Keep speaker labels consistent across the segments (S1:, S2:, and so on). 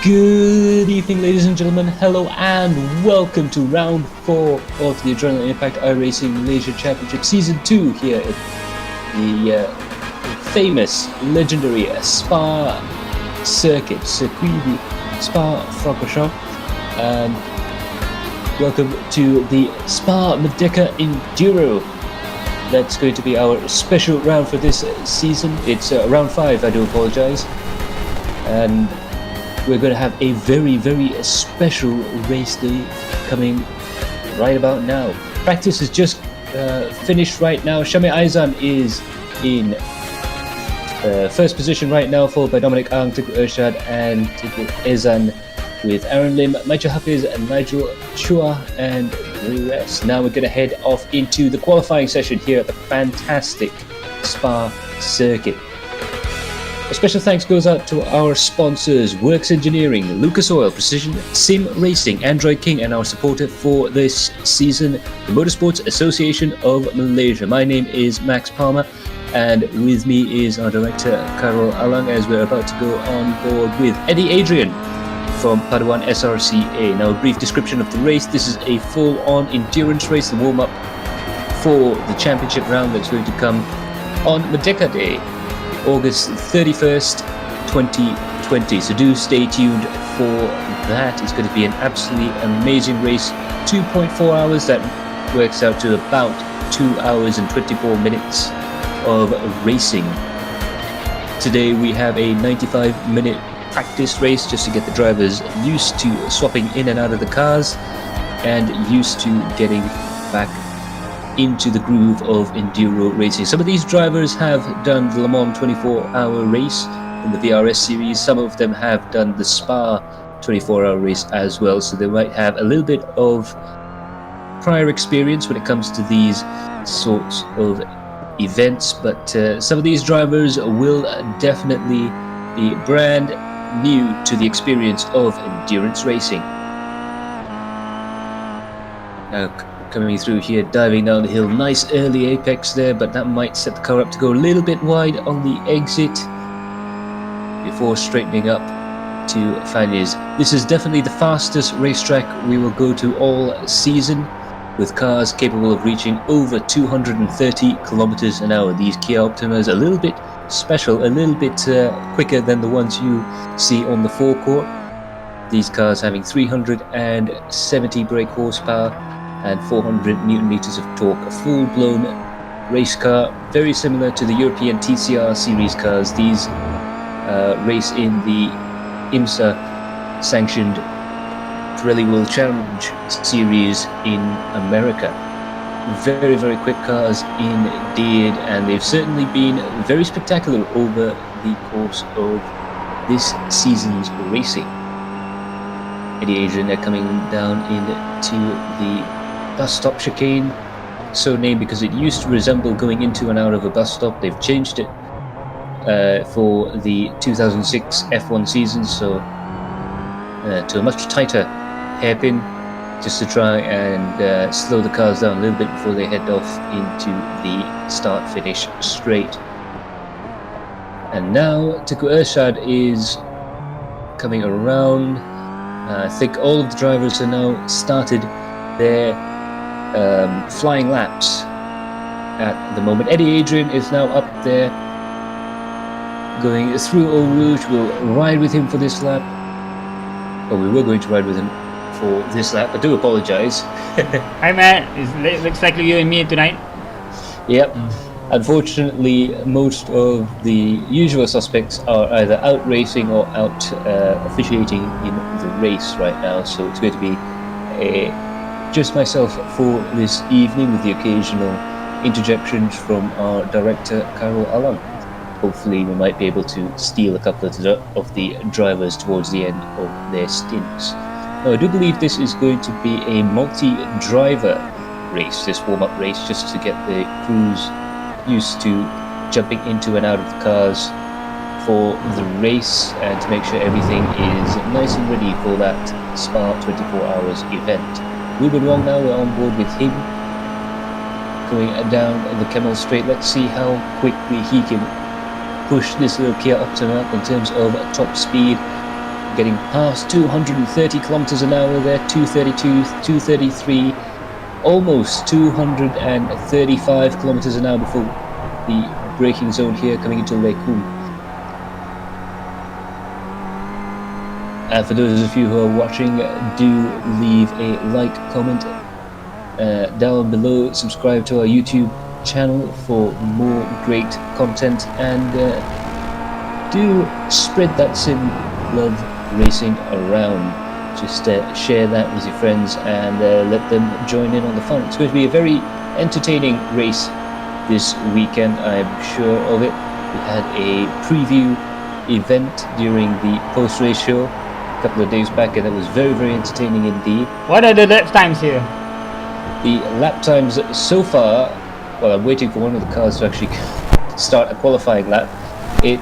S1: Good evening, ladies and gentlemen. Hello and welcome to round 4 of the Adrenaline Impact iRacing Malaysia Championship Season 2 here at the famous, legendary Spa circuit, Circuit de Spa-Francorchamps. Welcome to the Spa Merdeka Enduro. That's going to be our special round for this season. It's round 5, I do apologise. And we're going to have a very, very special race day coming right about now. Practice is just finished right now. Shami Aizan is in first position right now, followed by Dominic Ang, Teguh Ershad, and Teguh Ezan with Aaron Lim, Major Hafiz, and Nigel Chua, and the rest. Now we're going to head off into the qualifying session here at the fantastic Spa circuit. A special thanks goes out to our sponsors, Works Engineering, Lucas Oil, Precision Sim Racing, Android King, and our supporter for this season, the Motorsports Association of Malaysia. My name is Max Palmer, and with me is our director, Carol Alang, as we're about to go on board with Eddie Adrian from Paduan SRCA. Now, a brief description of the race. This is a full-on endurance race, the warm-up for the championship round that's going to come on Merdeka Day, August 31st, 2020. So do stay tuned for that. It's going to be an absolutely amazing race. 2.4 hours, that works out to about 2 hours and 24 minutes of racing. Today we have a 95-minute practice race just to get the drivers used to swapping in and out of the cars and used to getting back into the groove of enduro racing. Some of these drivers have done the Le Mans 24-hour race in the VRS series. Some of them have done the Spa 24-hour race as well, so they might have a little bit of prior experience when it comes to these sorts of events, but some of these drivers will definitely be brand new to the experience of endurance racing. Now, coming through here, diving down the hill, nice early apex there, but that might set the car up to go a little bit wide on the exit before straightening up to Fanyas. This is definitely the fastest racetrack we will go to all season, with cars capable of reaching over 230 kilometers an hour. These Kia Optimas a little bit special, a little bit quicker than the ones you see on the forecourt. These cars having 370 brake horsepower and 400 newton meters of torque. A full-blown race car, very similar to the European TCR series cars. These race in the IMSA sanctioned Pirelli World Challenge series in America. Very, very quick cars indeed, and they've certainly been very spectacular over the course of this season's racing. Eddie Adrian, they're coming down into the bus stop chicane, so named because it used to resemble going into and out of a bus stop. They've changed it for the 2006 F1 season, so to a much tighter hairpin, just to try and slow the cars down a little bit before they head off into the start-finish straight. And now Teguh Ershad is coming around. I think all of the drivers are now started their flying laps at the moment. Eddie Adrian is now up there going through Eau Rouge. We'll ride with him for this lap. Oh, we were going to ride with him for this lap. I do apologise.
S2: Hi Matt, it looks like you and me tonight.
S1: Yep. Unfortunately, most of the usual suspects are either out racing or out officiating in the race right now, so it's going to be just myself for this evening, with the occasional interjections from our director, Carol Alang. Hopefully we might be able to steal a couple of the drivers towards the end of their stints. Now, I do believe this is going to be a multi-driver race, this warm-up race, just to get the crews used to jumping into and out of the cars for the race, and to make sure everything is nice and ready for that Spa 24 hours event. Ruben Wong now, we're on board with him going down the Camel Straight. Let's see how quickly he can push this little Kia Optima in terms of top speed. getting past 230 kilometers an hour there, 232, 233, almost 235 kilometers an hour before the braking zone here coming into Lekun. And for those of you who are watching, do leave a like, comment down below, subscribe to our YouTube channel for more great content, and do spread that sim love racing around. Just share that with your friends and let them join in on the fun. It's going to be a very entertaining race this weekend, I'm sure of it. We had a preview event during the post-race show a couple of days back, and it was very, very entertaining indeed.
S2: What are the lap times here?
S1: The lap times so far, well, I'm waiting for one of the cars to actually start a qualifying lap. It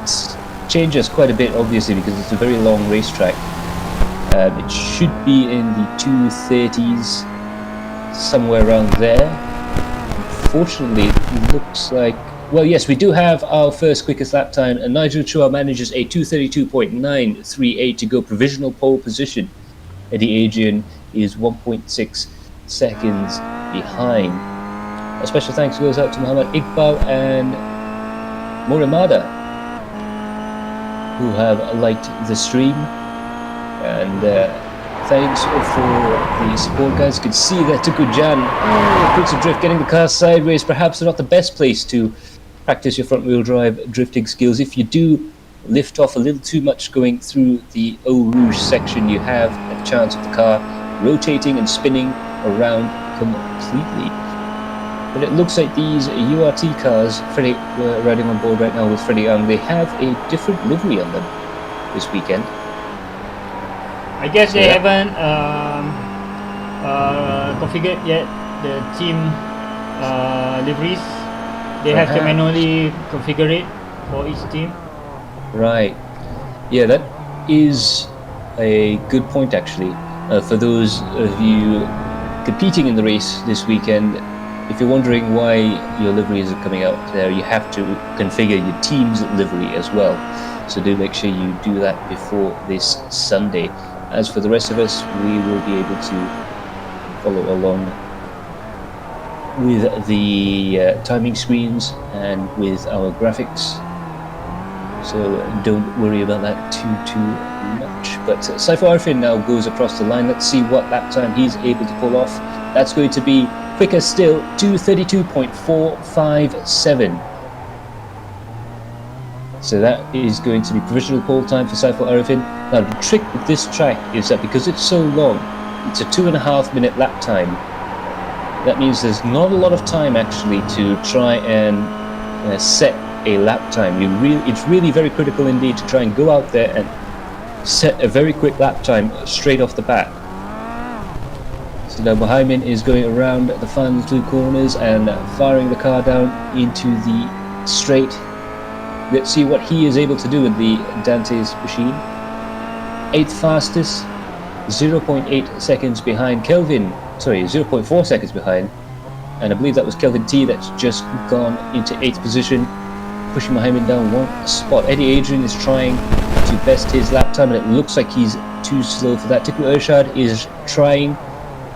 S1: changes quite a bit, obviously, because it's a very long racetrack. It should be in the 230s, somewhere around there. Unfortunately, it looks like... Well, yes, we do have our first quickest lap time, and Nigel Chua manages a 232.938 to go provisional pole position. Eddie Adrian is 1.6 seconds behind. A special thanks goes out to Muhammad Iqbal and Muramada, who have liked the stream, and thanks for the support, guys. You can see that Tukujan puts a drift, getting the car sideways. Perhaps not the best place to practice your front wheel drive drifting skills. If you do lift off a little too much going through the Eau Rouge section, you have a chance of the car rotating and spinning around completely. But it looks like these URT cars, Freddie, we're riding on board right now with Freddie Young, they have a different livery on them this weekend.
S2: I guess they haven't configured yet the team liveries. They have to manually configure it for each team. Right.
S1: Yeah, that is a good point, actually. For those of you competing in the race this weekend, if you're wondering why your liveries are coming out there, you have to configure your team's livery as well. So do make sure you do that before this Sunday. As for the rest of us, we will be able to follow along with the timing screens and with our graphics. So don't worry about that too much. But Saiful Arifin now goes across the line. Let's see what lap time he's able to pull off. That's going to be quicker still, 2:32.457. So that is going to be provisional pole time for Saiful Arifin. Now the trick with this track is that because it's so long, it's a 2.5 minute lap time. That means there's not a lot of time actually to try and set a lap time. It's really very critical indeed to try and go out there and set a very quick lap time straight off the bat. So now Mohammed is going around the final two corners and firing the car down into the straight. Let's see what he is able to do with the Dante's machine. 8th fastest, 0.8 seconds behind Kelvin. Sorry, 0.4 seconds behind. And I believe that was Kelvin T that's just gone into 8th position, pushing Mohammed down one spot. Eddie Adrian is trying to best his lap time, and it looks like he's too slow for that. Tiku Ershad is trying.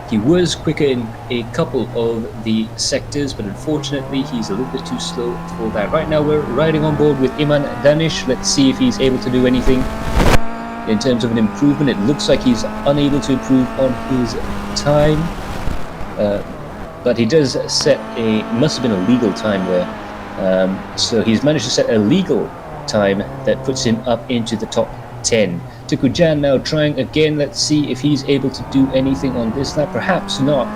S1: He was quicker in a couple of the sectors, but unfortunately he's a little bit too slow for that. Right now we're riding on board with Iman Danish. Let's see if he's able to do anything in terms of an improvement. It looks like he's unable to improve on his time, but he does set must have been a legal time there. So he's managed to set a legal time that puts him up into the top 10. Tukujan now trying again. Let's see if he's able to do anything on this lap. Perhaps not.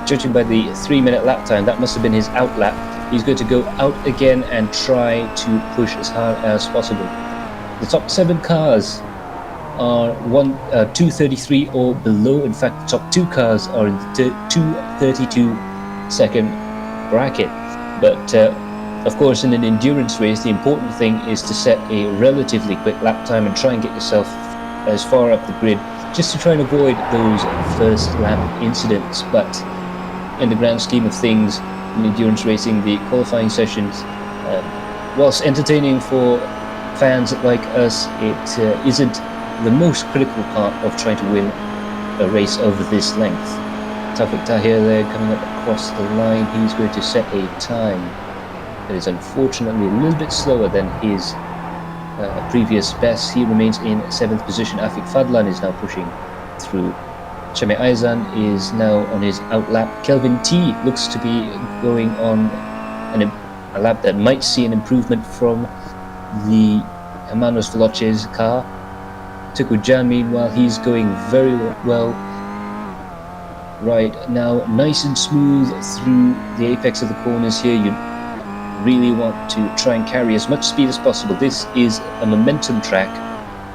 S1: Judging by the 3-minute lap time, that must have been his out lap. He's going to go out again and try to push as hard as possible. The top 7 cars are 2:33 or below. In fact, the top 2 cars are in the 2:32 second bracket. But of course, in an endurance race, the important thing is to set a relatively quick lap time and try and get yourself as far up the grid, just to try and avoid those first lap incidents. But in the grand scheme of things, in endurance racing, the qualifying sessions, whilst entertaining for fans like us, it isn't the most critical part of trying to win a race over this length. Tawfiq Tahir there coming up across the line. He's going to set a time that is unfortunately a little bit slower than his previous best. He remains in 7th position. Afiq Fadlan is now pushing through. Shami Aizan is now on his outlap. Kelvin T looks to be going on a lap that might see an improvement from the Hermanos Veloces car. Tuku Jan, meanwhile, he's going very well right now, nice and smooth through the apex of the corners here. You really want to try and carry as much speed as possible. This is a momentum track,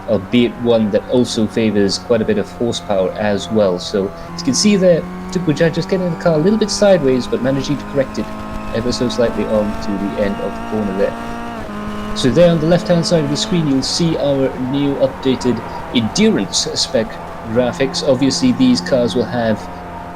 S1: albeit one that also favors quite a bit of horsepower as well. So as you can see there, Tuku Jan just getting the car a little bit sideways, but managing to correct it ever so slightly on to the end of the corner there. So there on the left hand side of the screen you'll see our new updated endurance spec graphics. Obviously these cars will have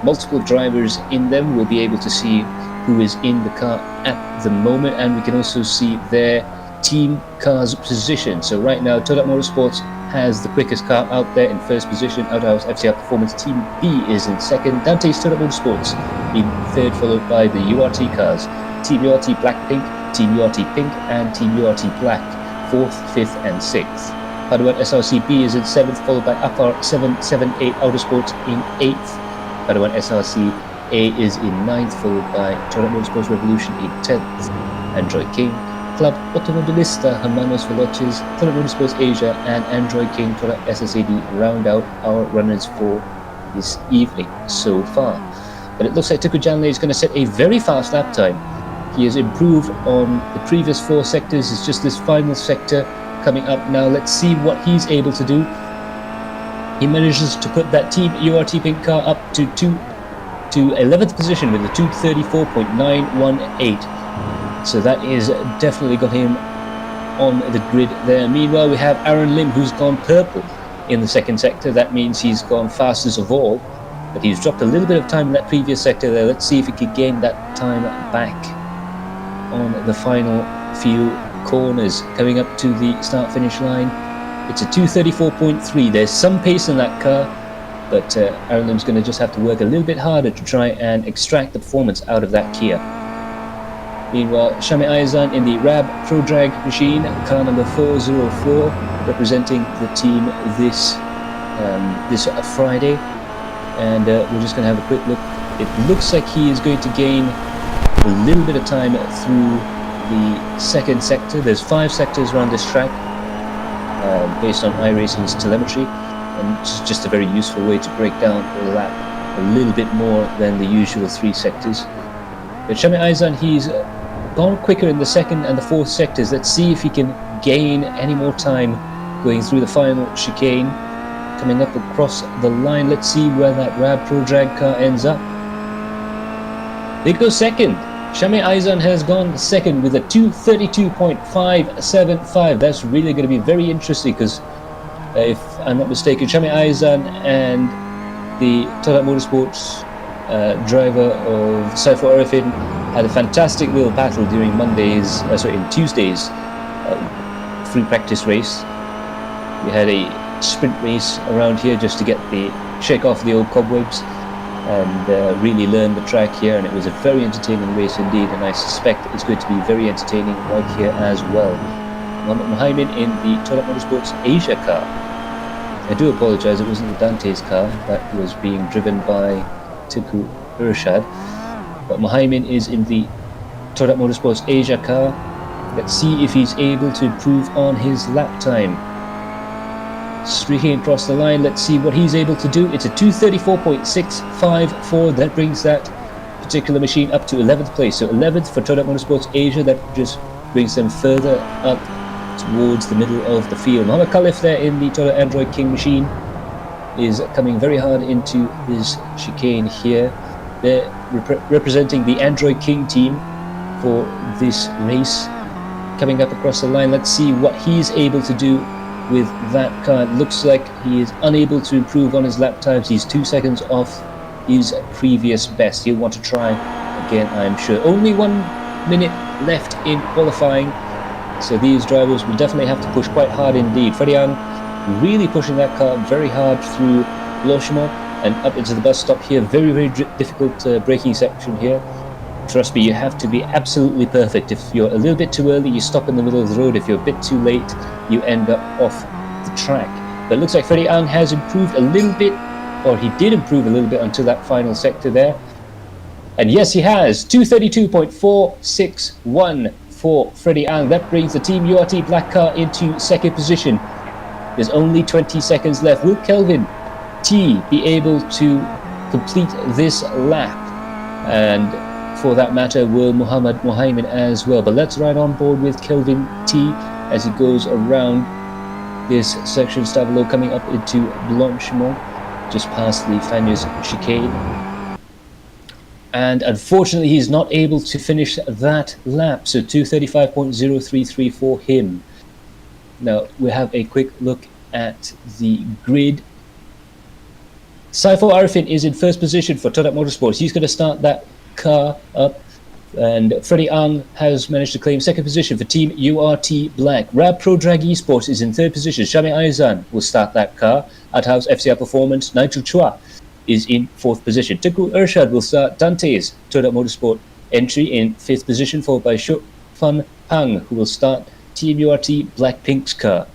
S1: multiple drivers in them. We'll be able to see who is in the car at the moment, and we can also see their team car's position. So right now Todak Motorsports has the quickest car out there in 1st position. Outhouse FCR Performance Team B is in 2nd. Dante's Todak Motorsports in 3rd, followed by the URT cars. Team URT Black Pink, Team URT Pink and Team URT Black 4th, 5th and 6th. Paduan SRCB is in 7th, followed by APAR 778 Autosports in 8th. Paduan SRC A is in 9th, followed by Todak Motorsports Revolution in 10th. Android King, Club Automobilista Hermanos Veloces, Todak Motorsports Asia and Android King Todak SSAD round out our runners for this evening so far. But it looks like Tuku Janle is going to set a very fast lap time. He has improved on the previous 4 sectors. It's just this final sector coming up now. Let's see what he's able to do. He manages to put that Team URT Pink car up to 11th position with a 234.918. So that is definitely got him on the grid there. Meanwhile, we have Aaron Lim, who's gone purple in the 2nd sector. That means he's gone fastest of all, but he's dropped a little bit of time in that previous sector there. Let's see if he can gain that time back on the final few corners coming up to the start finish line. It's a 234.3. There's some pace in that car, but Aaron Lim's going to just have to work a little bit harder to try and extract the performance out of that Kia. Meanwhile, Shami Aizan in the RAB Pro Drag machine, car number 404, representing the team this Friday. And we're just going to have a quick look. It looks like he is going to gain a little bit of time through the 2nd sector. There's 5 sectors around this track, based on iRacing's telemetry, and it's just a very useful way to break down the lap a little bit more than the usual 3 sectors. But Shami Aizan, he's gone quicker in the 2nd and the 4th sectors. Let's see if he can gain any more time going through the final chicane. Coming up across the line, let's see where that RAB Pro Drag car ends up. They go 2nd. Shami Aizan has gone 2nd with a 232.575. That's really going to be very interesting because, if I'm not mistaken, Shami Aizan and the Todak Motorsports driver of Saiful Arifin had a fantastic little battle during Tuesday's free practice race. We had a sprint race around here just to shake off the old cobwebs and really learn the track here, and it was a very entertaining race indeed, and I suspect it's going to be very entertaining right here as well. Mohammed Muhaimin in the Todak Motorsports Asia car. I do apologise, it wasn't the Dante's car that was being driven by Tuku Urshad, but Muhaimin is in the Todak Motorsports Asia car. Let's see if he's able to improve on his lap time. Streaking across the line, let's see what he's able to do. It's a 234.654. That brings that particular machine up to 11th place. So 11th for Todak Motorsports Asia. That just brings them further up towards the middle of the field. Mohammed Khalif there in the Todak Android King machine is coming very hard into his chicane here. They're representing the Android King team for this race. Coming up across the line, let's see what he's able to do with that car. It looks like he is unable to improve on his lap times. He's 2 seconds off his previous best. He'll want to try again, I'm sure. Only 1 minute left in qualifying, so these drivers will definitely have to push quite hard indeed. Ferian really pushing that car very hard through Loshimo and up into the bus stop here. Very, very difficult braking section here. Trust me, you have to be absolutely perfect. If you're a little bit too early, you stop in the middle of the road. If you're a bit too late, you end up off the track. But it looks like Freddie Ang has improved a little bit, or he did improve a little bit until that final sector there. And yes, he has 232.461 for Freddie Ang. That brings the Team URT black car into second position. There's only 20 seconds left. Will Kelvin T be able to complete this lap? And for that matter, will Muhammad Mohaimin as well. But let's ride on board with Kelvin T as he goes around this section. Stavolo coming up into Blanchimont, just past the Fagnes chicane. And unfortunately, he's not able to finish that lap. So 235.033 for him. Now, we have a quick look at the grid. Saiful Arifin is in first position for Todak Motorsports. He's going to start that car up. And Freddie Ang has managed to claim second position for Team URT Black. Rab Pro Drag Esports is in third position. Shami Aizan will start that car. At House FCR Performance, Nigel Chua is in fourth position. Teguh Ershad will start Dante's Todak Motorsport entry in fifth position, followed by Shuk Fan Pang, who will start Team URT Black Pink's car.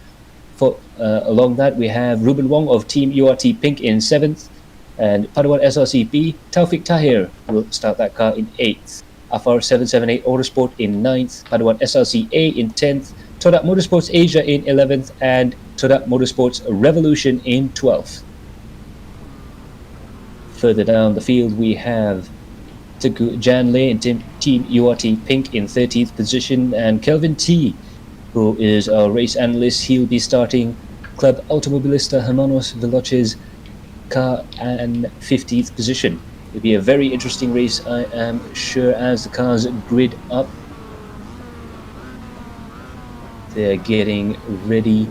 S1: Along that, we have Ruben Wong of Team URT Pink in seventh, and Padawan SRCP, Taufik Tahir will start that car in eighth. Afar 778 Autosport in 9th, Padawan SRCA in 10th, Todak Motorsports Asia in 11th, and Todak Motorsports Revolution in 12th. Further down the field, we have Teguh Jan Lei in Team URT Pink in 13th position, and Kelvin T, who is our race analyst. He'll be starting Club Automobilista Hermanos Veloces car in 15th position. It'll be a very interesting race, I am sure, as the cars grid up. They're getting ready.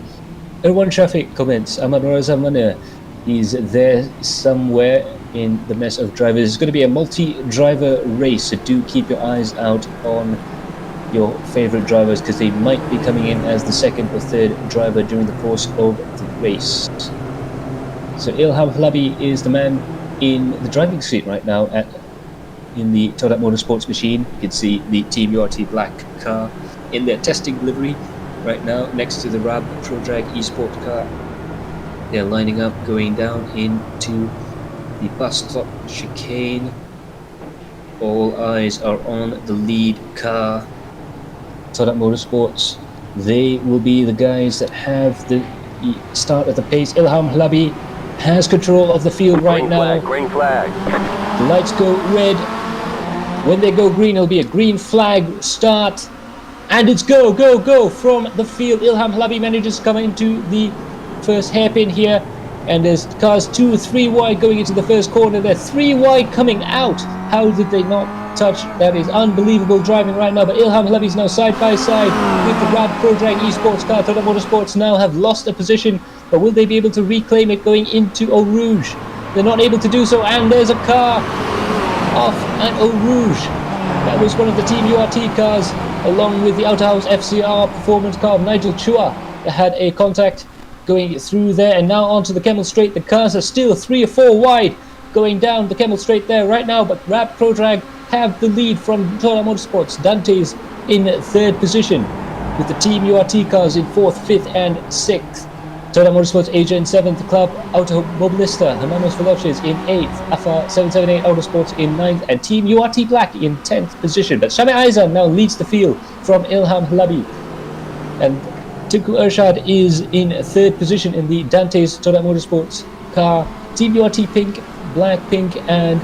S1: Erwan Shafiq comments, Ahmad Razamana, he's there somewhere in the mess of drivers. It's going to be a multi-driver race, so do keep your eyes out on your favorite drivers, because they might be coming in as the second or third driver during the course of the race. So Ilham Halabi is the man in the driving seat right now in the Todak Motorsports machine. You can see the Team URT Black car in their testing livery right now next to the Rab Pro Drag Esport car. They're lining up, going down into the bus stop chicane. All eyes are on the lead car, Todak Motorsports. They will be the guys that have the start at the pace. Ilham Halabi has control of the field right now.
S3: Green flag.
S1: The lights go red. When they go green, it'll be a green flag start. And it's go, go, go from the field. Ilham Halabi manages to come into the first hairpin here. And there's cars 2 or 3 wide going into the first corner. They're 3 wide coming out. How did they not touch? That is unbelievable driving right now. But Ilham Halabi is now side by side with the Rad Pro Drag Esports car. Todak Motorsports now have lost a position. But will they be able to reclaim it going into Eau Rouge? They're not able to do so. And there's a car off at Eau Rouge. That was one of the Team URT cars, along with the Outhouse FCR performance car of Nigel Chua, that had a contact going through there. And now onto the Camel Straight. The cars are still 3 or 4 wide going down the Camel Straight there right now. But Rab Pro Drag have the lead from Todak Motorsports. Dante's in 3rd position, with the Team URT cars in 4th, 5th and 6th. Todak Motorsports Asia in 7th, Club Automobilista Hermanos Veloces in 8th, AFA 778 Autosports in 9th, and Team URT Black in 10th position. But Shami Aizan now leads the field from Ilham Halabi. And Teguh Ershad is in 3rd position in the Dante's Todak Motorsports car. Team URT Pink, Black Pink, and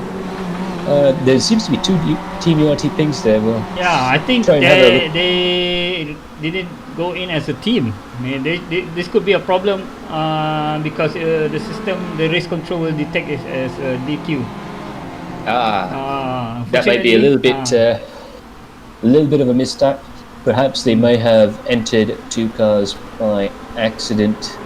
S1: there seems to be 2 Team URT Pinks there. Well,
S2: yeah, I think they didn't go in as a team. I mean, this could be a problem because the system, the race control will detect it as a DQ.
S1: That might be a little bit of a misstep. Perhaps they may have entered 2 cars by accident.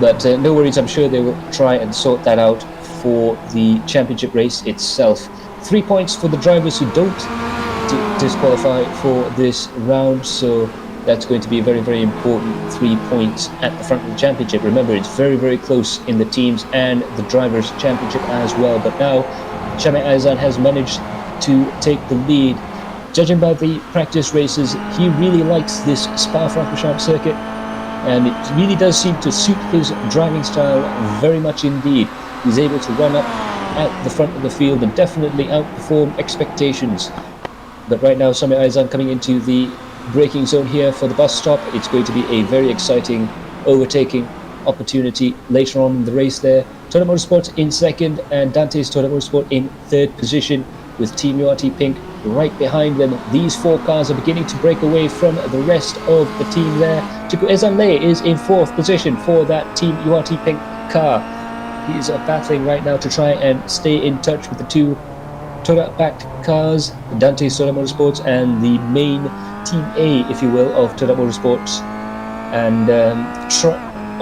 S1: But no worries, I'm sure they will try and sort that out for the championship race itself. 3 points for the drivers who don't disqualify for this round. So That's going to be a very, very important 3 points at the front of the championship. Remember, it's very, very close in the teams and the drivers' championship as well. But now, Shami Aizan has managed to take the lead. Judging by the practice races, he really likes this Spa-Francorchamps circuit, and it really does seem to suit his driving style very much indeed. He's able to run up at the front of the field and definitely outperform expectations. But right now, Shami Aizan coming into the braking zone here for the bus stop. It's going to be a very exciting overtaking opportunity later on in the race there. Toyota Motorsport in second, and Dante's Toyota Motorsport in third position, with Team URT Pink right behind them. These 4 cars are beginning to break away from the rest of the team there. Tuku Ezanle is in 4th position for that Team URT Pink car. He's battling right now to try and stay in touch with the 2 Toyota-backed cars, Dante's Toyota Motorsports and the main Team A, if you will, of Toyota Motorsports. And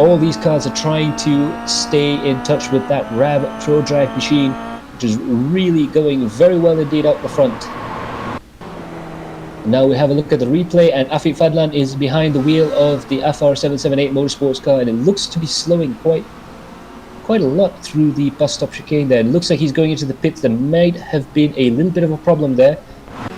S1: all these cars are trying to stay in touch with that RAB Pro Drive machine, which is really going very well indeed out the front. Now we have a look at the replay, and Afiq Fadlan is behind the wheel of the FR778 Motorsports car, and it looks to be slowing quite a lot through the bus stop chicane there. It looks like he's going into the pits. There might have been a little bit of a problem there.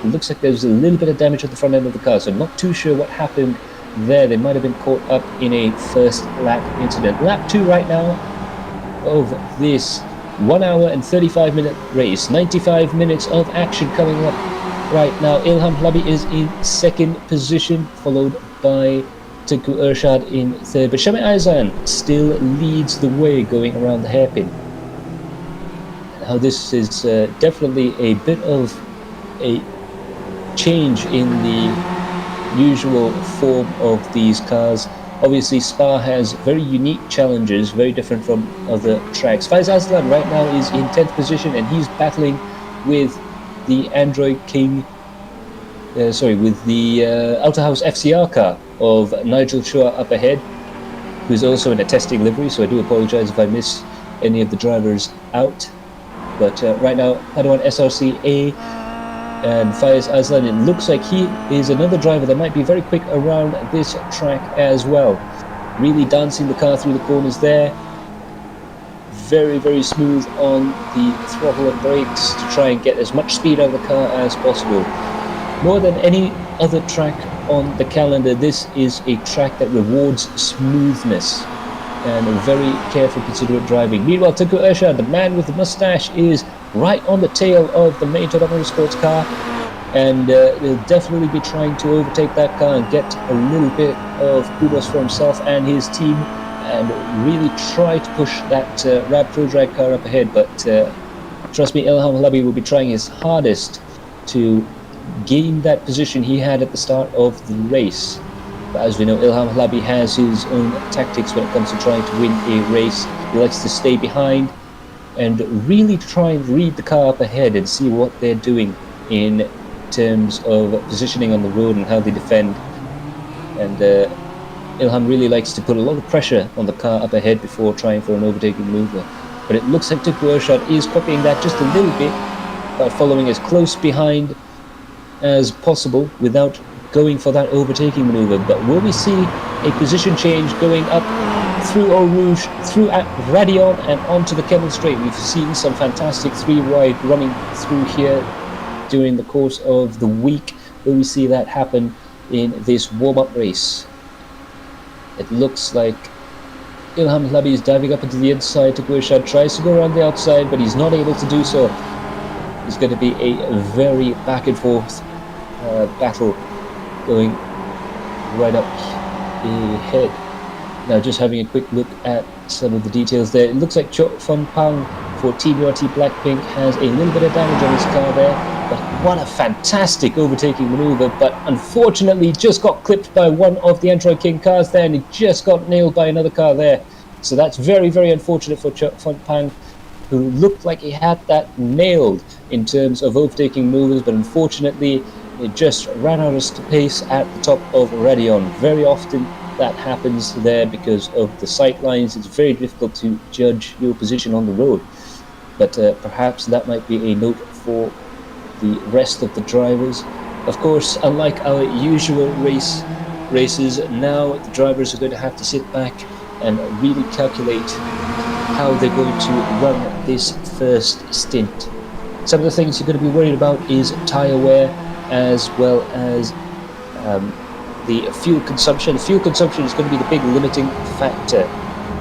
S1: It looks like there's a little bit of damage at the front end of the car, so I'm not too sure what happened there. They might have been caught up in a first lap incident. Lap 2 right now of this 1 hour and 35 minute race. 95 minutes of action coming up right now. Ilham Hlabi is in second position, followed by Tengku Ershad in third. But Shami Aizan still leads the way going around the hairpin. Now this is definitely a bit of a change in the usual form of these cars. Obviously, Spa has very unique challenges, very different from other tracks. Faiz Aslan right now is in 10th position, and he's battling with the Android King, with the Outer House FCR car of Nigel Chua up ahead, who's also in a testing livery, so I do apologise if I miss any of the drivers out. But right now, Padawan SRC-A and Faiz Aslan, it looks like he is another driver that might be very quick around this track as well. Really dancing the car through the corners there. Very, very smooth on the throttle and brakes to try and get as much speed out of the car as possible. More than any other track on the calendar, this is a track that rewards smoothness and very careful, considerate driving. Meanwhile, Tengku Ershad, the man with the mustache, is right on the tail of the main Toyota Motorsports car, and he'll definitely be trying to overtake that car and get a little bit of kudos for himself and his team, and really try to push that RAB Pro Drag car up ahead. But trust me, Ilham Hlabi will be trying his hardest to gain that position he had at the start of the race. But as we know, Ilham Hlabi has his own tactics when it comes to trying to win a race. He likes to stay behind and really try and read the car up ahead and see what they're doing in terms of positioning on the road and how they defend. And Ilham really likes to put a lot of pressure on the car up ahead before trying for an overtaking maneuver. But it looks like Tengku Ershad is copying that just a little bit by following as close behind as possible without going for that overtaking maneuver. But will we see a position change going up through Eau Rouge, through at Radion and onto the Kemmel Straight? We've seen some fantastic 3-wide running through here during the course of the week. Will we see that happen in this warm-up race? It looks like Ilham Hlabi is diving up into the inside. Tengku Ershad tries to go around the outside, but he's not able to do so. It's going to be a very back and forth battle going right up ahead. Now, just having a quick look at some of the details there. It looks like Chok Fun Pang for Team URT Blackpink has a little bit of damage on his car there. But what a fantastic overtaking maneuver. But unfortunately, just got clipped by one of the Android King cars there, and he just got nailed by another car there. So that's very, very unfortunate for Chok Fun Pang, who looked like he had that nailed in terms of overtaking maneuvers, but unfortunately it just ran out of pace at the top of Radion. Very often that happens there because of the sight lines. It's very difficult to judge your position on the road, but perhaps that might be a note for the rest of the drivers. Of course, unlike our usual race races. Now the drivers are going to have to sit back and really calculate how they're going to run this first stint. Some of the things you're going to be worried about is tyre wear, as well as the fuel consumption. Fuel consumption is going to be the big limiting factor.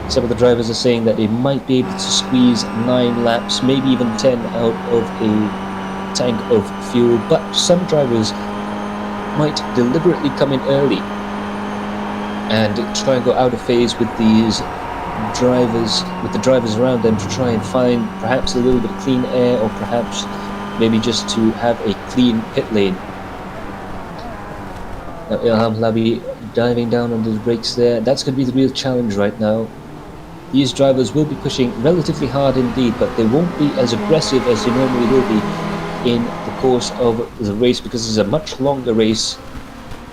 S1: Some of the drivers are saying that they might be able to squeeze 9 laps, maybe even 10 out of a tank of fuel, but some drivers might deliberately come in early and try and go out of phase with these drivers, with the drivers around them, to try and find perhaps a little bit of clean air, or perhaps maybe just to have a clean pit lane. Now Ilham Labi diving down on the brakes there. That's going to be the real challenge right now. These drivers will be pushing relatively hard indeed, but they won't be as aggressive as they normally will be in the course of the race, because it's a much longer race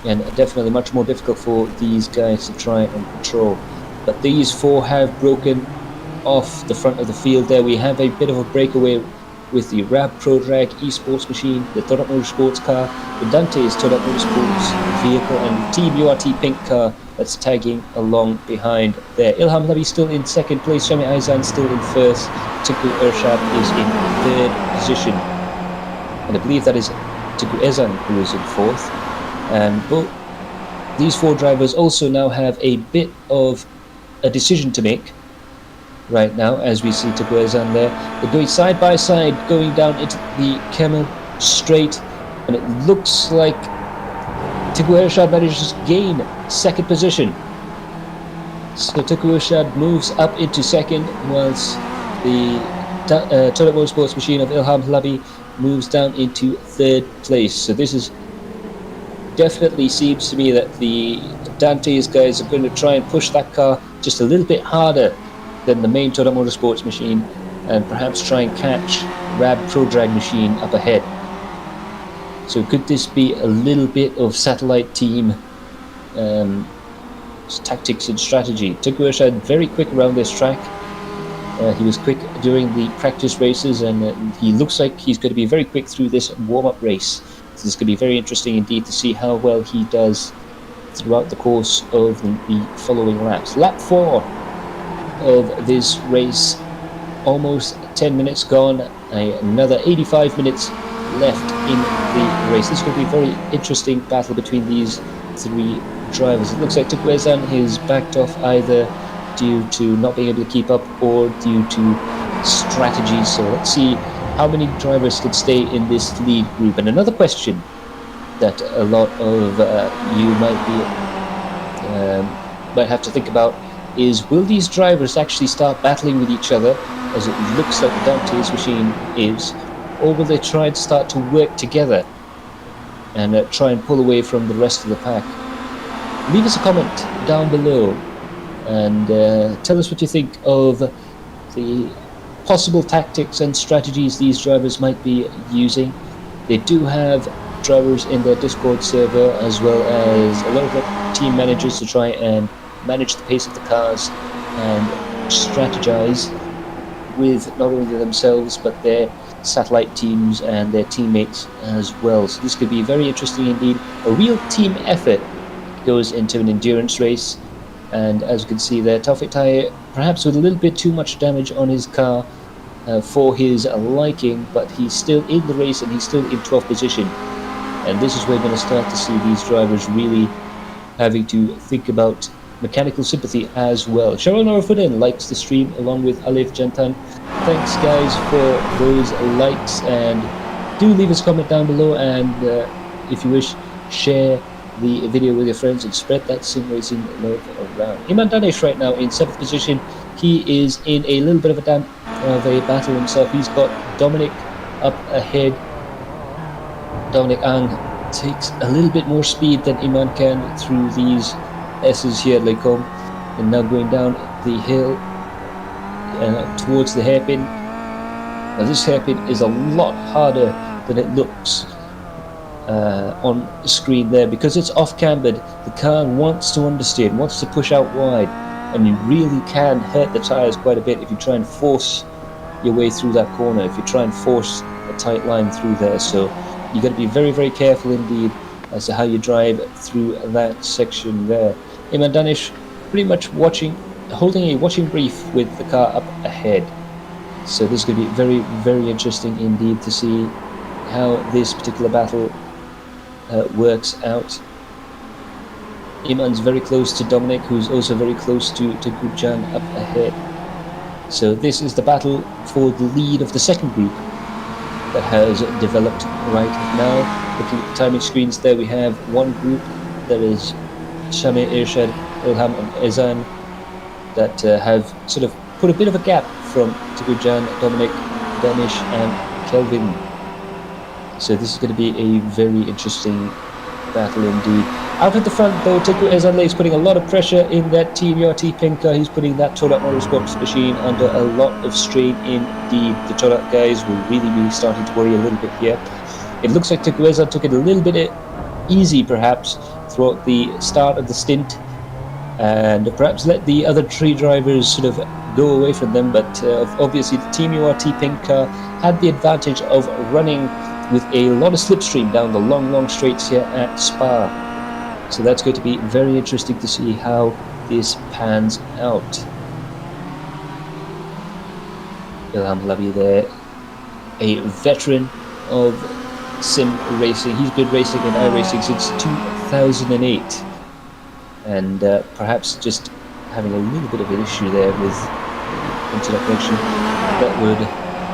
S1: and definitely much more difficult for these guys to try and control. But these 4 have broken off the front of the field there. We have a bit of a breakaway with the Rab Pro Drag esports machine, the Todak Motorsports car, the Dante's Todak Motorsports vehicle, and Team URT Pink car that's tagging along behind there. Ilham Labi still in second place, Shami Aizan still in first, Tinku Ershad is in third position, and I believe that is Tinku Ezan who is in fourth. And both these 4 drivers also now have a bit of a decision to make right now, as we see Tinku Ezan there. They're going side by side, going down into the Camel straight, and it looks like Tinku Ershad manages to gain second position. So Tinku Ershad moves up into second, whilst the Todak Motorsports machine of Ilham Labi moves down into third place. So this is definitely seems to me that the Dante's guys are going to try and push that car just a little bit harder than the main Todak Motorsports machine, and perhaps try and catch Rab Pro Drag machine up ahead. So could this be a little bit of satellite team tactics and strategy? Tinku Ershad very quick around this track. He was quick during the practice races, and he looks like he's going to be very quick through this warm-up race. So this could be very interesting indeed to see how well he does throughout the course of the following laps. Lap 4 of this race, almost 10 minutes gone, another 85 minutes left in the race. This could be a very interesting battle between these 3 drivers. It looks like Tinku Ezan is backed off either due to not being able to keep up or due to strategy. So let's see how many drivers could stay in this lead group. And another question that a lot of you might have to think about is, will these drivers actually start battling with each other, as it looks like the Dante's machine is, or will they try and start to work together and try and pull away from the rest of the pack? Leave us a comment down below and tell us what you think of the possible tactics and strategies these drivers might be using. They do have drivers in their Discord server, as well as a lot of the team managers to try and manage the pace of the cars and strategize with not only themselves but their satellite teams and their teammates as well. So this could be very interesting indeed. A real team effort goes into an endurance race, and as you can see there, Taufik Tahir perhaps with a little bit too much damage on his car for his liking, but he's still in the race and he's still in 12th position. And this is where we're going to start to see these drivers really having to think about mechanical sympathy as well. Sharon Orfuden likes the stream along with Alif Jantan. Thanks guys for those likes, and do leave us a comment down below, and if you wish, share the video with your friends and spread that sim racing love around. Iman Danish right now in 7th position. He is in a little bit of a battle himself. He's got Dominic up ahead. Dominic Ang takes a little bit more speed than Iman can through these S's here at Lecom, and now going down the hill towards the hairpin. Now this hairpin is a lot harder than it looks on screen there, because it's off cambered. The car wants to understeer, wants to push out wide, and you really can hurt the tyres quite a bit if you try and force your way through that corner, if you try and force a tight line through there. So you got to be very, very careful indeed as to how you drive through that section there. Iman Danish pretty much holding a watching brief with the car up ahead. So this is going to be very, very interesting indeed to see how this particular battle works out. Iman's very close to Dominic, who's also very close to Gurjan up ahead. So this is the battle for the lead of the second group that has developed right now. Looking at the timing screens there, we have one group that is Shami, Irshad, Ilham and Ezan that have sort of put a bit of a gap from Gurjan, Dominic, Danish and Kelvin. So this is going to be a very interesting battle indeed. Out at the front though, Teku Ezanle is putting a lot of pressure in that Team URT Pinker. He's putting that Todak Motorsports machine under a lot of strain indeed. The Todak guys will really be starting to worry a little bit here. It looks like Teku Ezan took it a little bit easy perhaps throughout the start of the stint, and perhaps let the other three drivers sort of go away from them, but obviously the Team URT Pinker had the advantage of running with a lot of slipstream down the long straights here at Spa. So that's going to be very interesting to see how this pans out. Ilham Labi there, a veteran of sim racing. He's been racing in iRacing since 2008, and perhaps just having a little bit of an issue there with internet connection that would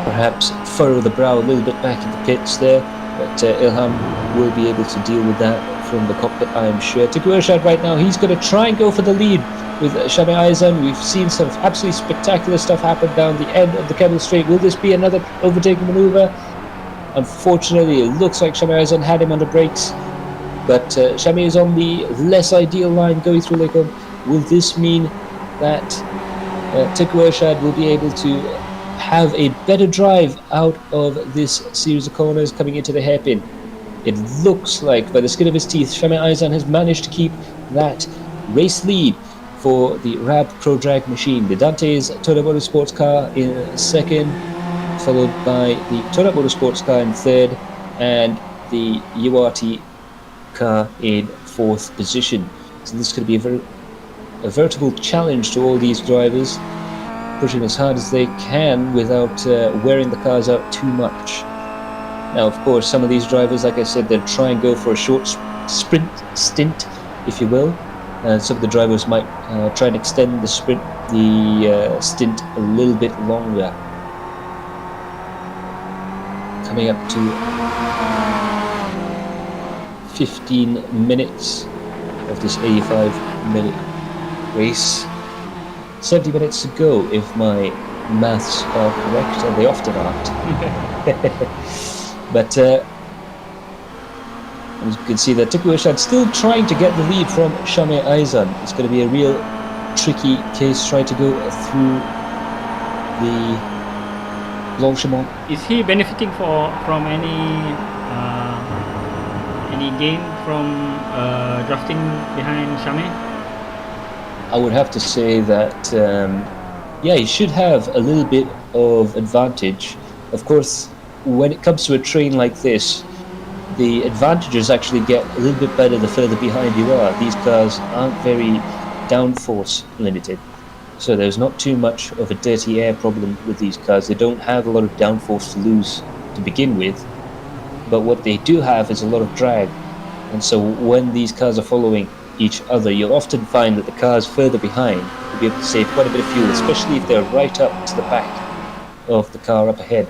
S1: perhaps furrow the brow a little bit back in the pits there, but Ilham will be able to deal with that from the cockpit, I am sure. Teku Irshad right now, he's going to try and go for the lead with Shami Aizan. We've seen some absolutely spectacular stuff happen down the end of the Kebble Straight. Will this be another overtaking maneuver? Unfortunately, it looks like Shami Aizan had him under brakes, but Shami is on the less ideal line going through Lakeholm. Will this mean that Teku Irshad will be able to have a better drive out of this series of corners coming into the hairpin? It looks like, by the skin of his teeth, Shami Aizan has managed to keep that race lead for the RAB Pro Drag machine. The Dante's Toda Motorsports car in second, followed by the Toda Motorsports car in third, and the URT car in fourth position. So this is going to be a veritable challenge to all these drivers, pushing as hard as they can without wearing the cars out too much. Now, of course, some of these drivers, like I said, they'll try and go for a short sprint stint, if you will. Some of the drivers might try and extend the stint a little bit longer. Coming up to 15 minutes of this 85-minute race. 70 minutes to go, if my maths are correct, and they often aren't. But as you can see that Teku Irshad still trying to get the lead from Shami Aizan. It's going to be a real tricky case trying to go through the Blanchimont.
S2: Is he benefiting from any gain from drafting behind Shami?
S1: I would have to say that yeah, he should have a little bit of advantage. Of course, when it comes to a train like this, the advantages actually get a little bit better the further behind you are. These cars aren't very downforce limited, so there's not too much of a dirty air problem with these cars. They don't have a lot of downforce to lose to begin with, but what they do have is a lot of drag, and so when these cars are following each other, you'll often find that the cars further behind will be able to save quite a bit of fuel, especially if they're right up to the back of the car up ahead.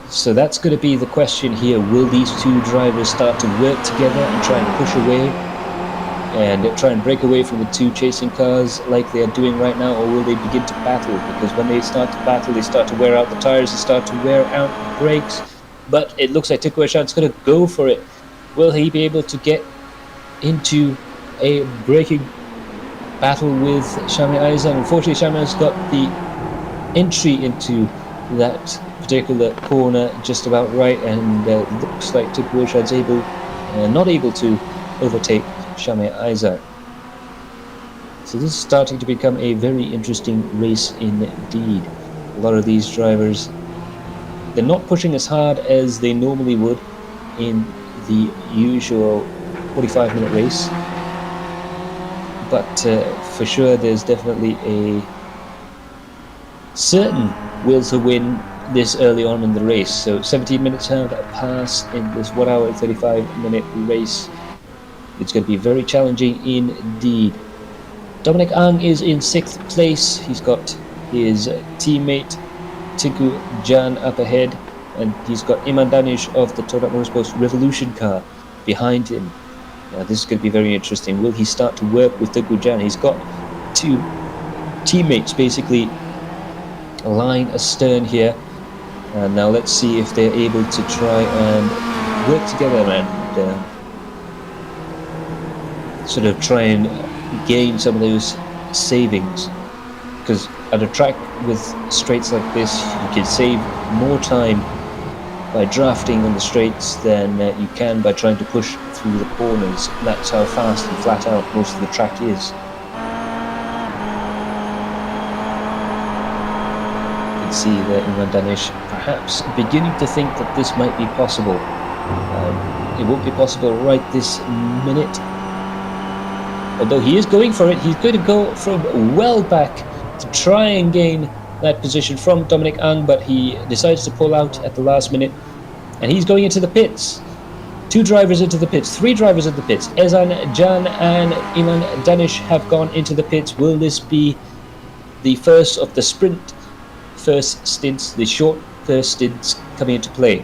S1: So that's going to be the question here. Will these two drivers start to work together and try and push away and try and break away from the two chasing cars like they are doing right now, or will they begin to battle? Because when they start to battle, they start to wear out the tires, they start to wear out the brakes. But it looks like Teku Irshad's going to go for it. Will he be able to get into a braking battle with Shami Aizan? Unfortunately, Shami has got the entry into that particular corner just about right, and it looks like Teku Irshad's not able to overtake Shami Aizan. So this is starting to become a very interesting race indeed. A lot of these drivers, they're not pushing as hard as they normally would in the usual 45-minute race, but for sure there's definitely a certain will to win this early on in the race. So 17 minutes have passed in this 1 hour and 35-minute race. It's going to be very challenging indeed. Dominic Ang is in 6th place. He's got his teammate Tinku Jan up ahead, and he's got Iman Danish of the Total Motorsports Revolution car behind him. Now this is going to be very interesting. Will he start to work with Tinku Jan? He's got 2 teammates basically lying astern here, and now let's see if they're able to try and work together and sort of try and gain some of those savings, because at a track with straights like this you can save more time by drafting on the straights than you can by trying to push through the corners. That's how fast and flat out most of the track is. You can see that Iman Danish perhaps beginning to think that this might be possible. It won't be possible right this minute, although he is going for it. He's going to go from well back to try and gain that position from Dominic Ang, but he decides to pull out at the last minute, and he's going into the pits. 2 drivers into the pits, 3 drivers in the pits. Ezan Jan and Iman Danish have gone into the pits. Will this be the first of the sprint first stints, the short first stints coming into play?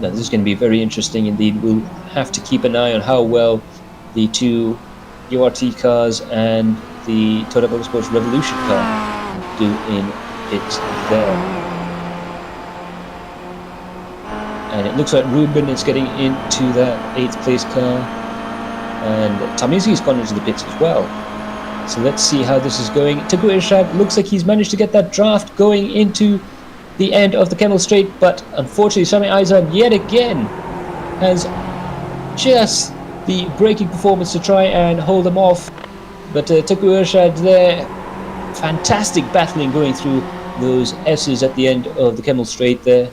S1: Now this is going to be very interesting indeed. We'll have to keep an eye on how well the 2 URT cars and the Total Motorsports Revolution car do in pits there. And it looks like Ruben is getting into that 8th place car, and Tamizi's gone into the pits as well. So let's see how this is going. Tinku Irshad looks like he's managed to get that draft going into the end of the Kemmel Straight, but unfortunately Sami Aizan yet again has just the braking performance to try and hold them off. But Tinku Irshad there, fantastic battling going through those S's at the end of the Kemmel Straight there,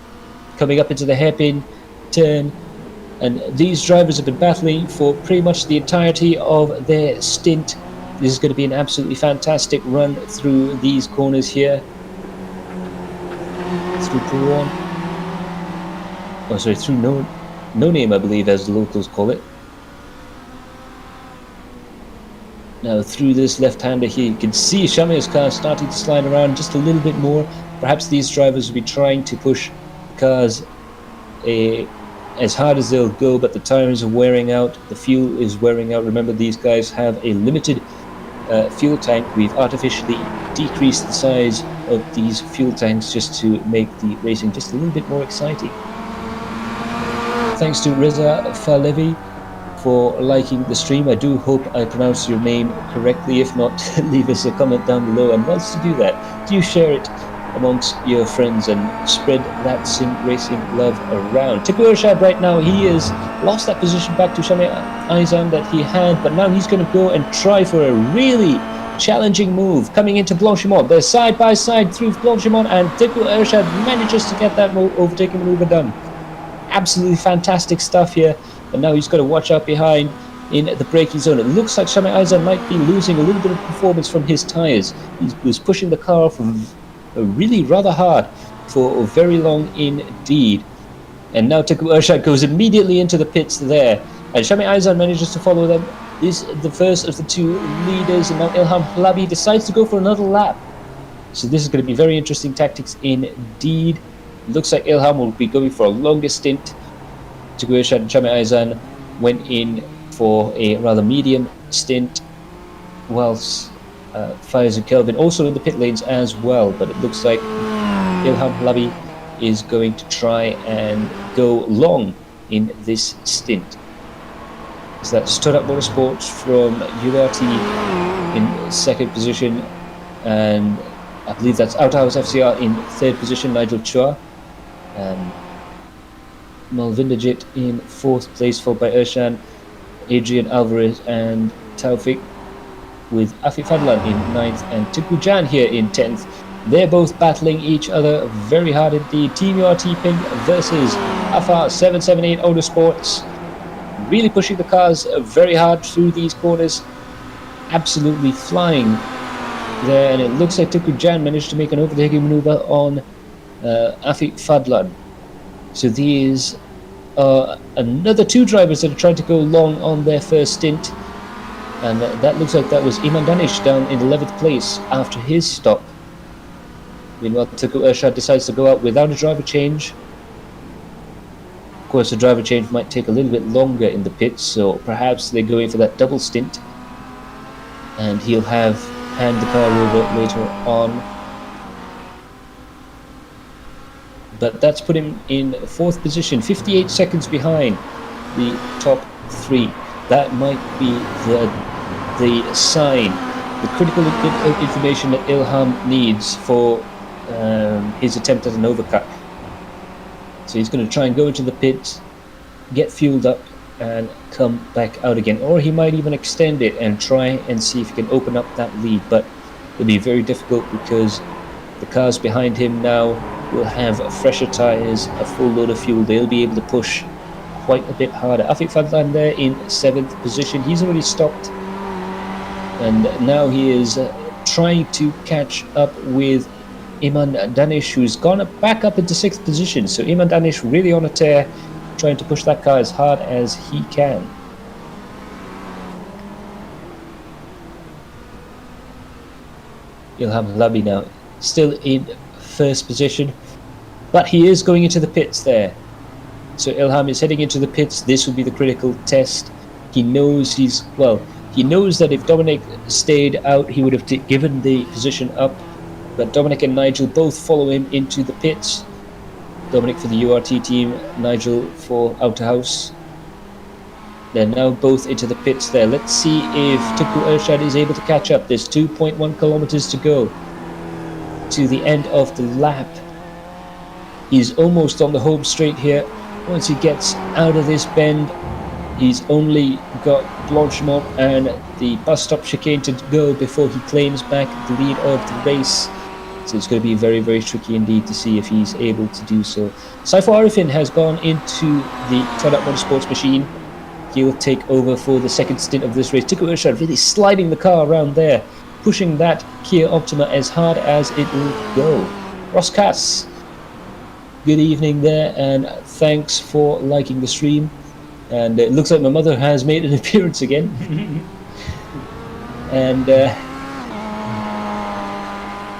S1: coming up into the hairpin turn, and these drivers have been battling for pretty much the entirety of their stint. This is going to be an absolutely fantastic run through these corners here, through Puron, oh sorry, through No Name I believe, as the locals call it. Now through this left-hander here, you can see Shamir's car starting to slide around just a little bit more. Perhaps these drivers will be trying to push cars as hard as they'll go, but the tires are wearing out, the fuel is wearing out. Remember, these guys have a limited fuel tank. We've artificially decreased the size of these fuel tanks just to make the racing just a little bit more exciting. Thanks to Reza Falevi for liking the stream. I do hope I pronounced your name correctly. If not, leave us a comment down below, and once you do that, do share it amongst your friends and spread that sim racing love around. Tinku Irshad right now, he has lost that position back to Sami Aizan that he had, but now he's going to go and try for a really challenging move coming into Blanchimont. They're side by side through Blanchimont, and Tinku Irshad manages to get that overtaking maneuver done. Absolutely fantastic stuff here. But now he's got to watch out behind in the braking zone. It looks like Sami Aizan might be losing a little bit of performance from his tyres. He was pushing the car off really rather hard for very long indeed. And now Tinku Irshad goes immediately into the pits there, and Sami Aizan manages to follow them. This is the first of the 2 leaders, and now Ilham Halabi decides to go for another lap. So this is going to be very interesting tactics indeed. It looks like Ilham will be going for a longer stint. Tinku Irshad and Sami Aizan went in for a rather medium stint, whilst Faiz and Kelvin also in the pit lanes as well. But it looks like Ilham Halabi is going to try and go long in this stint. So that's Total Motorsports from URT in 2nd position, and I believe that's Outhouse FCR in 3rd position, Nigel Chua. Malvindajit in 4th place, followed by Irshan, Adrian Alvarez and Taufik, with Afif Fadlan in 9th and Tinku Jan here in 10th. They're both battling each other very hard indeed. Team URT Pink versus Alpha 778 Autosports really pushing the cars very hard through these corners, absolutely flying there, and it looks like Tuku Jan managed to make an overtaking maneuver on Afi Fadlan. So these are another two drivers that are trying to go long on their first stint, and that looks like that was Iman Danish down in 11th place after his stop. Meanwhile, Tuku Ershad decides to go out without a driver change. Of course, the driver change might take a little bit longer in the pits, so perhaps they're going for that double stint, and he'll hand the car over later on. But that's put him in 4th position, 58 seconds behind the top 3. That might be the sign, the critical information that Ilham needs for his attempt at an overcut. So he's going to try and go into the pits, get fueled up, and come back out again. Or he might even extend it and try and see if he can open up that lead. But it'll be very difficult because the cars behind him now will have fresher tyres, a full load of fuel. They'll be able to push quite a bit harder. Afiq Fadlan there in 7th position. He's already stopped, and now he is trying to catch up with Iman Danish, who's gone back up into 6th position. So Iman Danish really on a tear, trying to push that car as hard as he can. Ilham Labi now still in 1st position, but he is going into the pits there. So Ilham is heading into the pits. This will be the critical test. He knows he knows that if Dominic stayed out, he would have given the position up, but Dominic and Nigel both follow him into the pits. Dominic for the URT team, Nigel for Outer House. They're now both into the pits there. Let's see if Tuku Ershad is able to catch up. There's 2.1 kilometers to go to the end of the lap. He's almost on the home straight here. Once he gets out of this bend, he's only got Blanchemont and the bus stop chicane to go before he claims back the lead of the race. So it's going to be very, very tricky indeed to see if he's able to do so. Saiful Arifin has gone into the Todat Motorsports machine. He'll take over for the 2nd stint of this race. Tuku Ershad really sliding the car around there, pushing that Kia Optima as hard as it will go. Ross Cass, good evening there, and thanks for liking the stream. And it looks like my mother has made an appearance again. And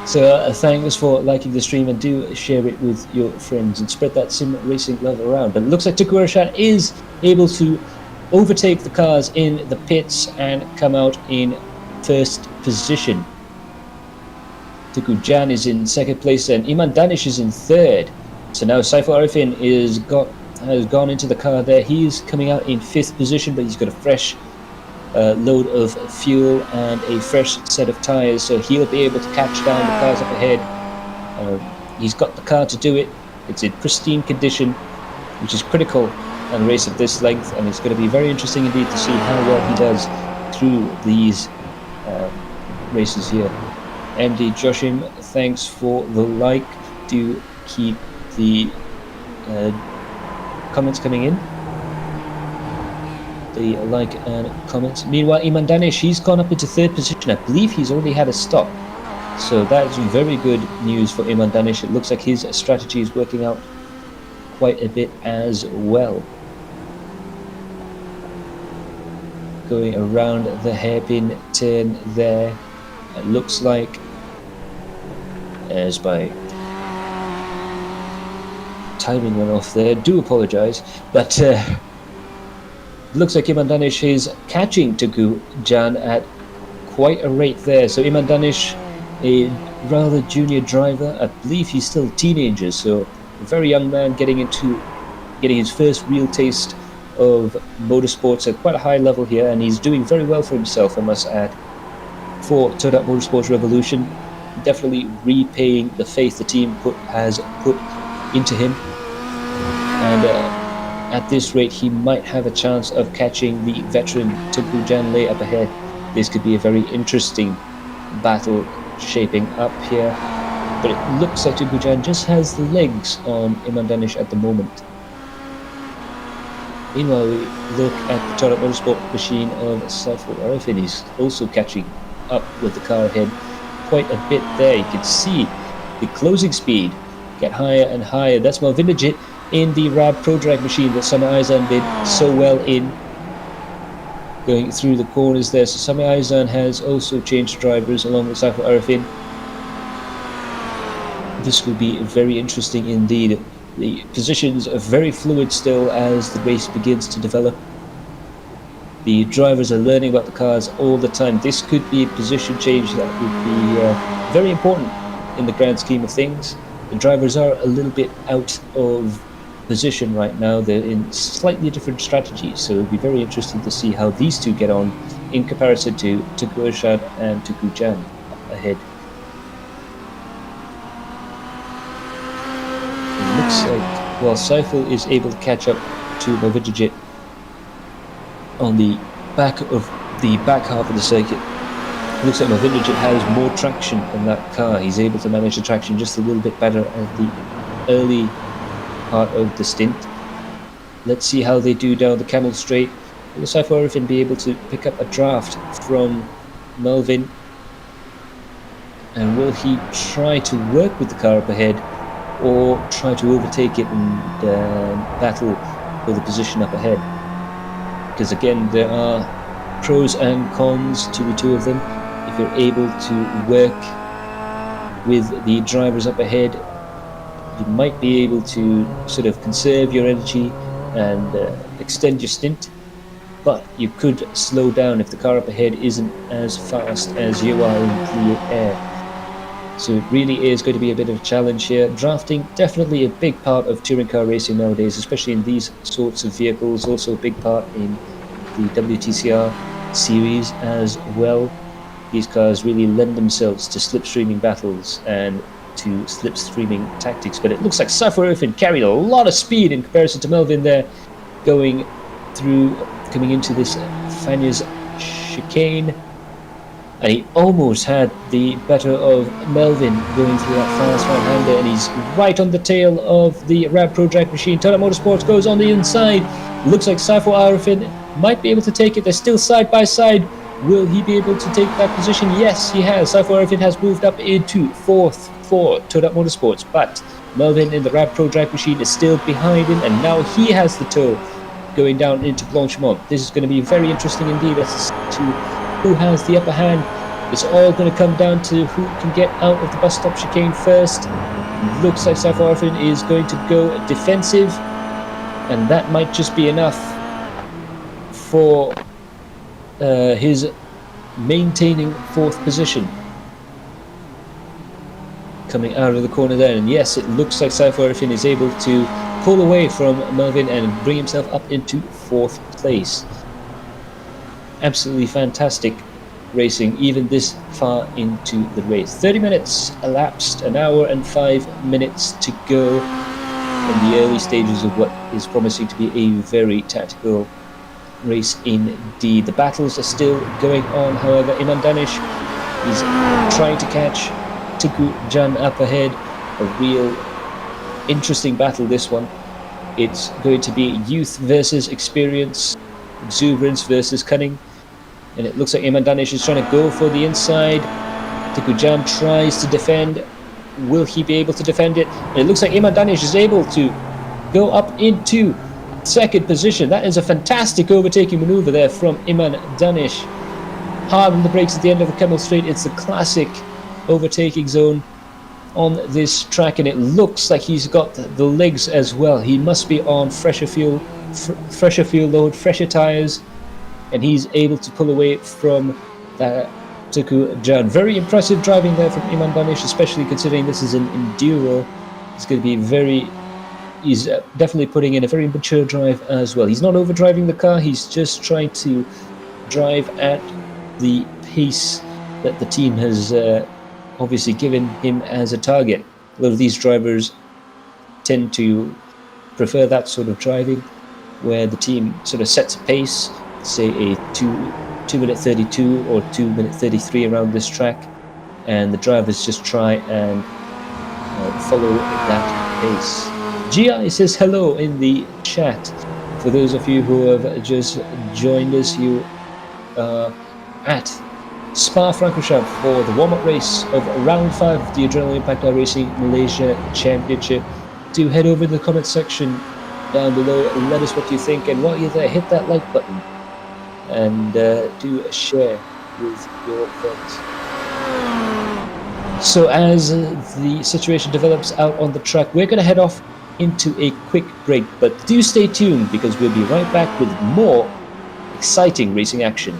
S1: so thanks for liking the stream, and do share it with your friends and spread that sim racing love around. But it looks like Tuku Ershad is able to overtake the cars in the pits and come out in 1st position. Tuku Jan is in 2nd place, and Iman Danish is in 3rd. So now Saiful Arifin has gone into the car there. He's coming out in 5th position, but he's got a fresh load of fuel and a fresh set of tyres, so he'll be able to catch down the cars up ahead. He's got the car to do it. It's in pristine condition, which is critical on a race of this length, and it's going to be very interesting indeed to see how well he does through these races here. MD Joshim, thanks for the like. Do keep the comments coming in. The like and comments. Meanwhile, Iman Danish, he's gone up into 3rd position. I believe he's already had a stop. So that is very good news for Iman Danish. It looks like his strategy is working out quite a bit as well. Going around the hairpin turn there. It looks like, as my timing went off there, do apologise, but looks like Iman Danish is catching Tuku Jan at quite a rate there. So Iman Danish, a rather junior driver, I believe he's still a teenager, so a very young man getting his first real taste of motorsports at quite a high level here, and he's doing very well for himself, I must add. For Todat Motorsports Revolution, definitely repaying the faith the team has put into him, and at this rate he might have a chance of catching the veteran Tuku Jan Lay up ahead. This could be a very interesting battle shaping up here, but it looks like Tuku Jan just has the legs on Iman Danish at the moment. Meanwhile, we look at the Toyota Motorsport machine of Saiful Arifin. He's also catching up with the car ahead quite a bit there. You can see the closing speed get higher and higher. That's Malvinajit in the Rad Pro Drag machine that Sami Aizan did so well in, going through the corners there. So Sami Aizan has also changed drivers along with Saiful Arifin. This will be very interesting indeed. The positions are very fluid still as the race begins to develop. The drivers are learning about the cars all the time. This could be a position change that would be very important in the grand scheme of things. The drivers are a little bit out of position right now. They're in slightly different strategies, so it'll be very interesting to see how these two get on in comparison to Tuku Irshad and Tuku Jan ahead. It looks like, while Saiful is able to catch up to Malvinajit on the back half of the circuit, it looks like Malvinajit has more traction in that car. He's able to manage the traction just a little bit better at the early part of the stint. Let's see how they do down the Camel Straight. Will Saiful Arifin be able to pick up a draft from Melvin? And will he try to work with the car up ahead, or try to overtake it and battle for the position up ahead? Because again, there are pros and cons to the two of them. If you're able to work with the drivers up ahead, you might be able to sort of conserve your energy and extend your stint, but you could slow down if the car up ahead isn't as fast as you are in clear air. So it really is going to be a bit of a challenge here. Drafting, definitely a big part of touring car racing nowadays, especially in these sorts of vehicles. Also a big part in the WTCR series as well. These cars really lend themselves to slipstreaming battles and to slipstreaming tactics. But it looks like Saiful Arifin carried a lot of speed in comparison to Melvin there, coming into this Fanya's chicane. And he almost had the better of Melvin going through that fast right-hander, and he's right on the tail of the Rad Pro Drag machine. Toyota Motorsports goes on the inside. Looks like Saiful Arifin might be able to take it. They're still side by side. Will he be able to take that position? Yes, he has. Saiful Arifin has moved up into 4th for Toyota Motorsports, but Melvin in the Rad Pro Drag machine is still behind him, and now he has the tow going down into Blanchimont. This is going to be very interesting indeed as to who has the upper hand. It's all going to come down to who can get out of the bus stop chicane first. Looks like Saiful Arifin is going to go defensive, and that might just be enough for his maintaining 4th position. Coming out of the corner there, and yes, it looks like Saiful Arifin is able to pull away from Melvin and bring himself up into 4th place. Absolutely fantastic racing even this far into the race. 30 minutes elapsed, an hour and 5 minutes to go in the early stages of what is promising to be a very tactical race indeed. The battles are still going on, however. Iman Danish is trying to catch Tuku Jan up ahead. A real interesting battle, this one. It's going to be youth versus experience, exuberance versus cunning, and it looks like Iman Danish is trying to go for the inside. Tuku Jan tries to defend. Will he be able to defend it? And it looks like Iman Danish is able to go up into 2nd position. That is a fantastic overtaking maneuver there from Iman Danish. Hard on the brakes at the end of the Camel Straight. It's the classic overtaking zone on this track, and it looks like he's got the legs as well. He must be on fresher fuel load, fresher tires, and he's able to pull away from that Tuku Jan. Very impressive driving there from Iman Danish, especially considering this is an enduro. It's going to be he's definitely putting in a very mature drive as well. He's not overdriving the car, he's just trying to drive at the pace that the team has obviously given him as a target. A lot of these drivers tend to prefer that sort of driving, where the team sort of sets a pace, say a 2 minute 32 or 2 minute 33 around this track, and the drivers just try and follow that pace. GI says hello in the chat. For those of you who have just joined us, you are at Spa-Francorchamps for the warm-up race of round 5 of the Adrenaline Impact iRacing Malaysia Championship. Do head over to the comment section down below and let us what you think, and while you're there, hit that like button and do share with your friends. So as the situation develops out on the track, we're going to head off into a quick break, but do stay tuned because we'll be right back with more exciting racing action.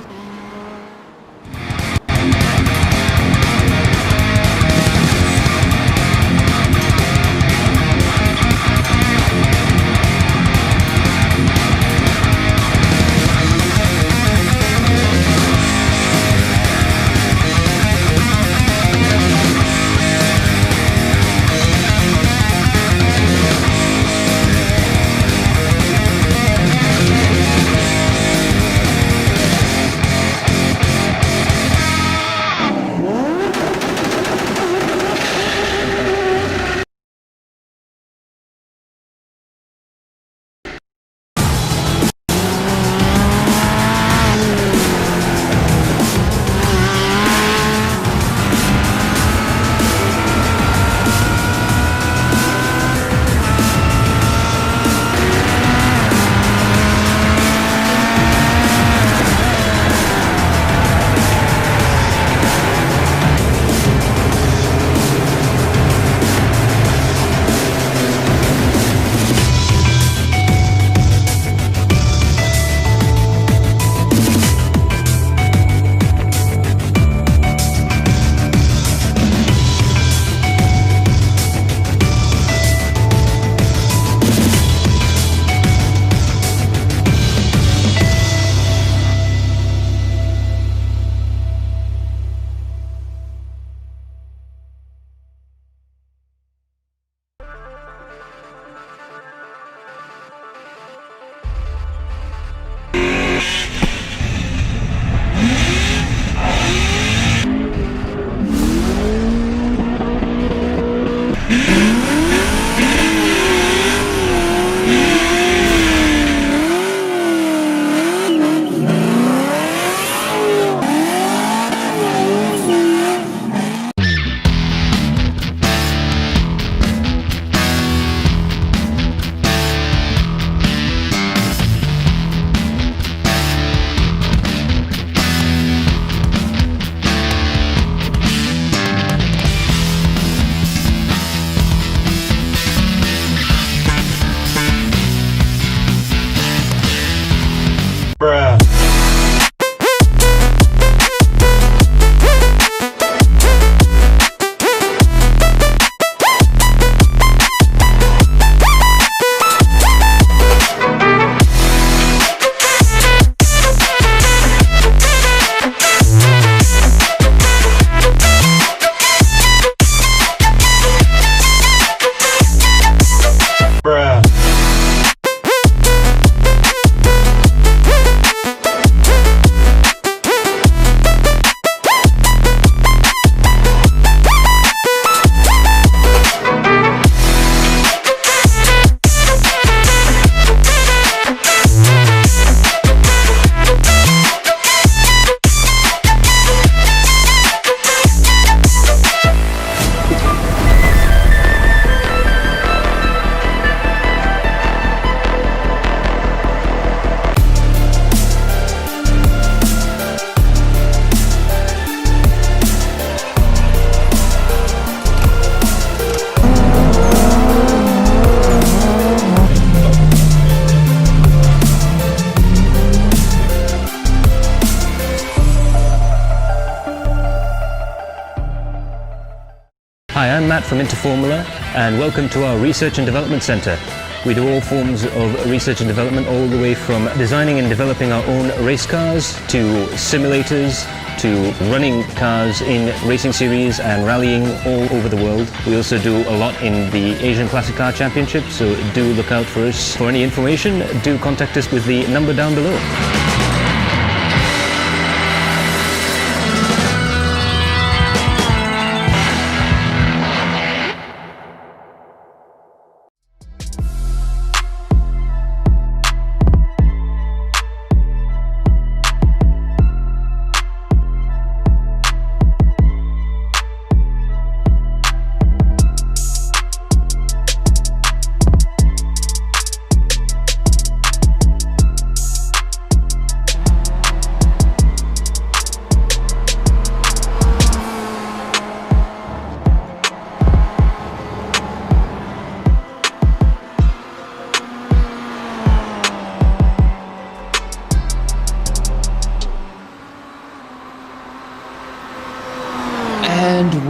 S3: Hi, I'm Matt from Interformula, and welcome to our Research and Development Centre. We do all forms of research and development, all the way from designing and developing our own race cars, to simulators, to running cars in racing series and rallying all over the world. We also do a lot in the Asian Classic Car Championship, so do look out for us. For any information, do contact us with the number down below.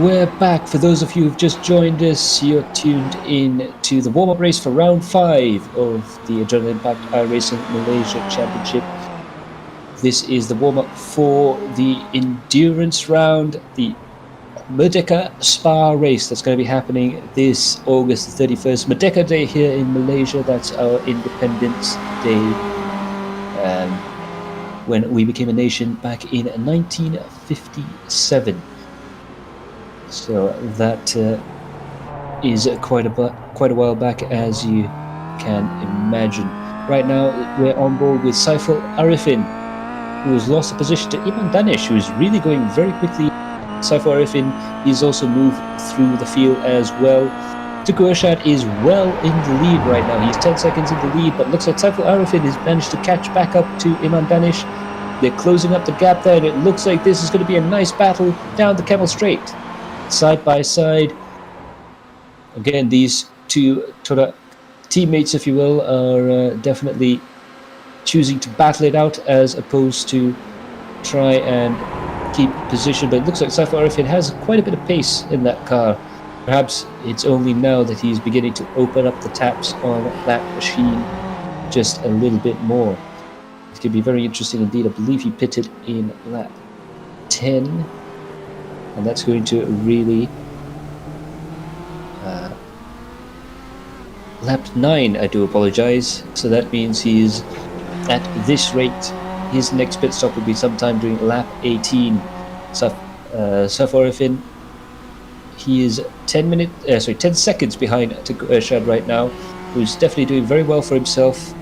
S1: we're back. For those of you who've just joined us, you're tuned in to the warm-up race for round 5 of the Adrenaline Packed iRacing Malaysia Championship. This is the warm-up for the endurance round, the Merdeka Spa race that's going to be happening this August the 31st. Merdeka Day here in Malaysia, that's our Independence Day. When we became a nation back in 1957. So that is quite a while back, as you can imagine. Right now, we're on board with Saiful Arifin, who has lost the position to Iman Danish, who is really going very quickly. Saiful Arifin is also moved through the field as well. Tuku Ershad is well in the lead right now. He's 10 seconds in the lead, but looks like Saiful Arifin has managed to catch back up to Iman Danish. They're closing up the gap there, and it looks like this is going to be a nice battle down the Camel Straight. Side by side. Again, these two teammates, if you will, are definitely choosing to battle it out as opposed to try and keep position. But it looks like Saiful Arifin has quite a bit of pace in that car. Perhaps it's only now that he's beginning to open up the taps on that machine just a little bit more. It could be very interesting indeed. I believe he pitted in lap 10, and that's going to really lap 9, I do apologize. So that means he's at this rate. His next pit stop will be sometime during lap 18. Saiful Arifin, he is 10 seconds behind Tuku Ershad right now, who's definitely doing very well for himself.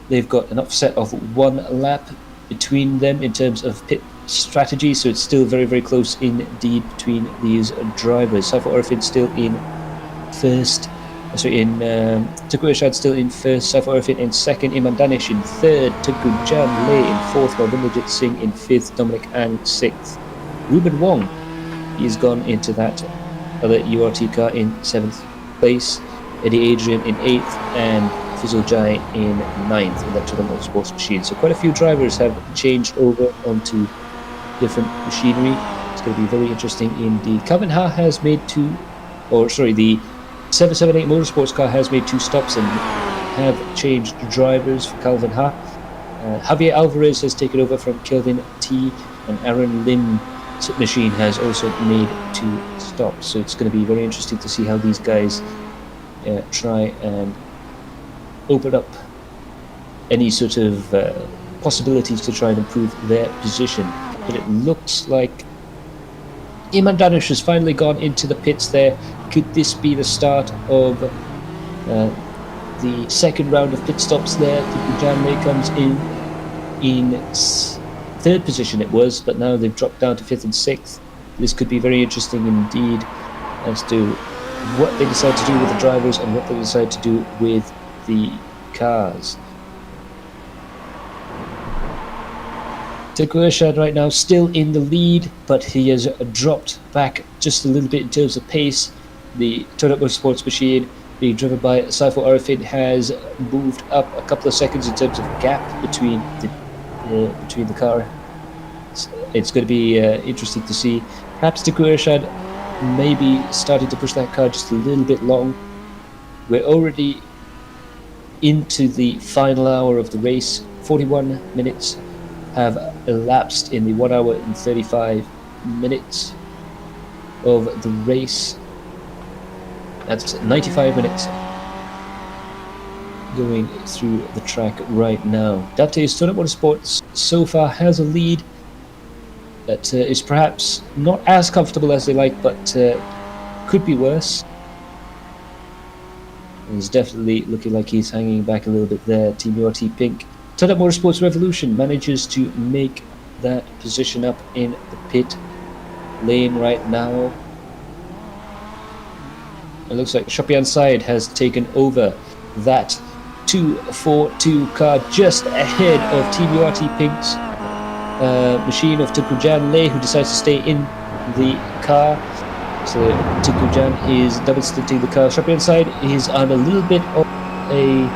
S1: They've got an offset of 1 lap between them in terms of pit strategy, so it's still very, very close indeed between these drivers. Saiful Arifin still in first. Tuku Ershad still in first. Saiful Arifin in second. Iman Danish in third. Tuku Jan Lei in fourth. While Vinajit Singh in fifth. Dominic Ang sixth. Ruben Wong, he's gone into that other URT car in 7th place. Eddie Adrian in 8th, and Fizzle Jai in 9th in that Tournament Sports machine. So quite a few drivers have changed over onto different machinery. It's going to be very interesting indeed. Calvin Ha has made the 778 Motorsports car has made 2 stops and have changed drivers for Calvin Ha. Javier Alvarez has taken over from Kelvin T, and Aaron Lim machine has also made 2 stops. So it's going to be very interesting to see how these guys try and open up any sort of possibilities to try and improve their position. But it looks like Iman Danish has finally gone into the pits there. Could this be the start of the second round of pit stops there? Jan Lei comes in 3rd position it was, but now they've dropped down to 5th and 6th. This could be very interesting indeed as to what they decide to do with the drivers and what they decide to do with the cars. Tuku Ershad right now still in the lead, but he has dropped back just a little bit in terms of pace. The Tournament Motorsports machine being driven by Saiful Arifin has moved up a couple of seconds in terms of gap between the car. It's going to be interesting to see. Perhaps Tuku Ershad maybe starting to push that car just a little bit long. We're already into the final hour of the race. 41 minutes have elapsed in the 1 hour and 35 minutes of the race. That's 95 minutes going through the track right now. Dante's Tournament Motorsports so far has a lead that is perhaps not as comfortable as they like, but could be worse. He's definitely looking like he's hanging back a little bit there. Team URT Pink. Tournament Motorsports Revolution manages to make that position up in the pit lane right now. It looks like Shopian Syed has taken over that 242 car just ahead of Team URT Pink's machine of Tuku Jan Lei, who decides to stay in the car. So Tuku Jan is double stinting the car. Shopian Syed is on a little bit of a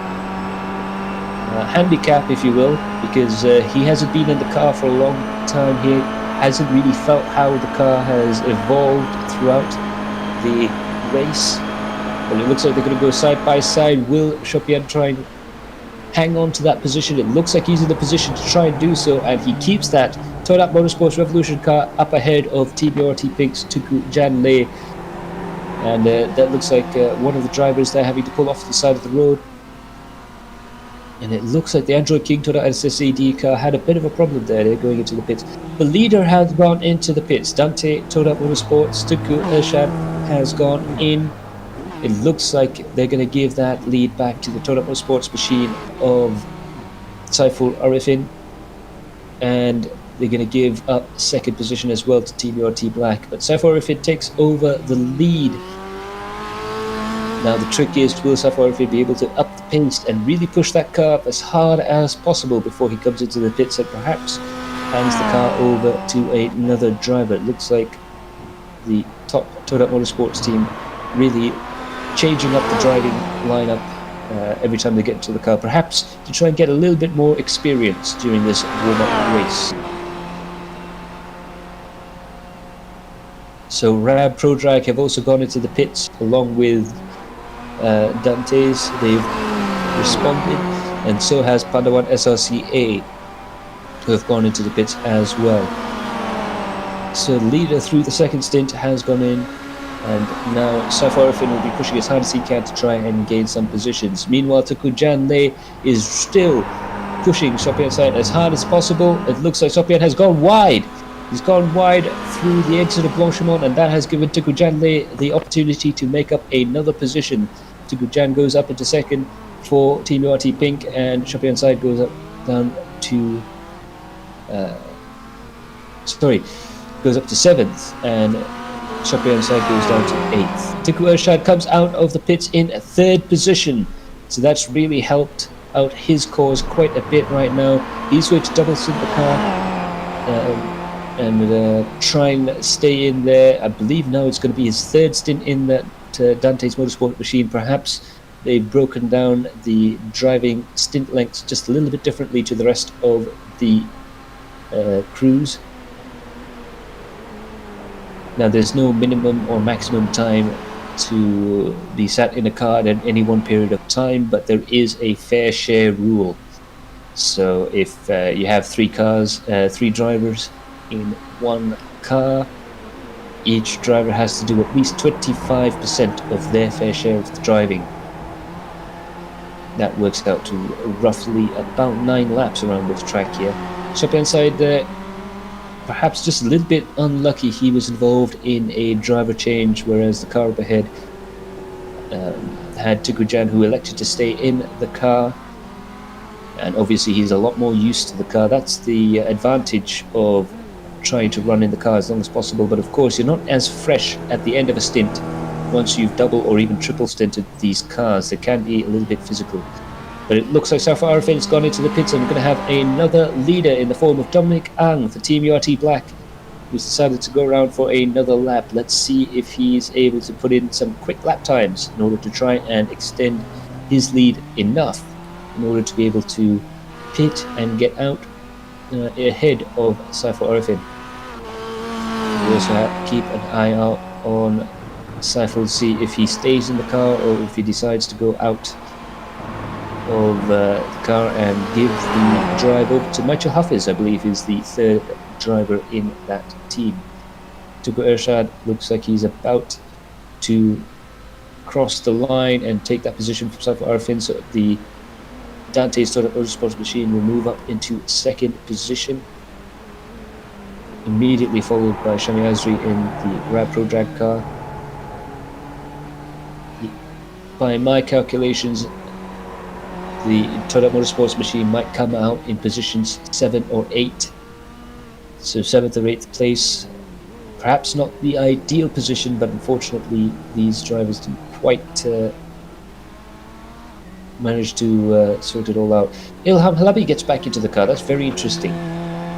S1: handicap, if you will, because he hasn't been in the car for a long time here. hasn't really felt how the car has evolved throughout the race. But it looks like they're going to go side by side. Will Shopian try and hang on to that position? It looks like he's in the position to try and do so, and he keeps that Toyota Motorsports Revolution car up ahead of TBRT Pink's Tuku Janle. And that looks like one of the drivers there having to pull off the side of the road. And it looks like the Android King Toyota SSAD car had a bit of a problem there. They're going into the pits. The leader has gone into the pits. Dante Toyota Motorsports, Tuku Ershad has gone in. It looks like they're going to give that lead back to the Toyota Motorsports machine of Saiful Arifin. And they're going to give up second position as well to TBRT Black. But Saiful Arifin takes over the lead. Now the trick is, will Saiful Arifin be able to up the pace and really push that car up as hard as possible before he comes into the pits and perhaps hands the car over to another driver. It looks like the top Toyota Motorsports team really changing up the driving lineup every time they get into the car, perhaps to try and get a little bit more experience during this warm-up race. So Rab Pro Drag have also gone into the pits along with Dante's. They've responded, and so has Pandawan SRCA, who have gone into the pits as well. So the leader through the second stint has gone in, and now Saiful Arifin will be pushing as hard as he can to try and gain some positions. Meanwhile, Tuku Janle is still pushing Sopian side as hard as possible. It looks like Sopian has gone wide. He's gone wide through the exit of Blanchimont, and that has given Tuku Janle the opportunity to make up another position. Tuku Jan goes up into second for Team URT Pink, and Sopian side goes up down to goes up to 7th, and Sopian side goes down to 8th. Tuku Ershad comes out of the pits in 3rd position, so that's really helped out his cause quite a bit right now. He's going to double sync the car and try and stay in there. I believe now it's going to be his 3rd stint in that Dante's Motorsport machine. Perhaps they've broken down the driving stint lengths just a little bit differently to the rest of the crews. Now there's no minimum or maximum time to be sat in a car at any one period of time, but there is a fair share rule. So if you have 3 drivers in one car, each driver has to do at least 25% of their fair share of the driving. That works out to roughly about 9 laps around this track here. Sopian side perhaps just a little bit unlucky. He was involved in a driver change, whereas the car up ahead had Tuku Jan, who elected to stay in the car. And obviously he's a lot more used to the car. That's the advantage of trying to run in the car as long as possible. But of course you're not as fresh at the end of a stint. Once you've double or even triple stinted these cars, they can be a little bit physical. But it looks like Saiful Arifin's gone into the pits, and we're going to have another leader in the form of Dominic Ang for Team URT Black, who's decided to go around for another lap. Let's see if he's able to put in some quick lap times in order to try and extend his lead enough in order to be able to pit and get out ahead of Saiful Arifin. We also have to keep an eye out on Saiful to see if he stays in the car or if he decides to go out of the car and give the drive over to Michael Hafiz, I believe is the 3rd driver in that team. Tuku Ershad looks like he's about to cross the line and take that position from Saiful Arifin, so the Dante's Toyota Motorsports machine will move up into 2nd position, immediately followed by Shami Azri in the Rab Pro Drag car. By my calculations, the Toyota Motorsports machine might come out in positions 7 or 8. So 7th or 8th place, perhaps not the ideal position, but unfortunately these drivers didn't quite manage to sort it all out. Ilham Halabi gets back into the car. That's very interesting.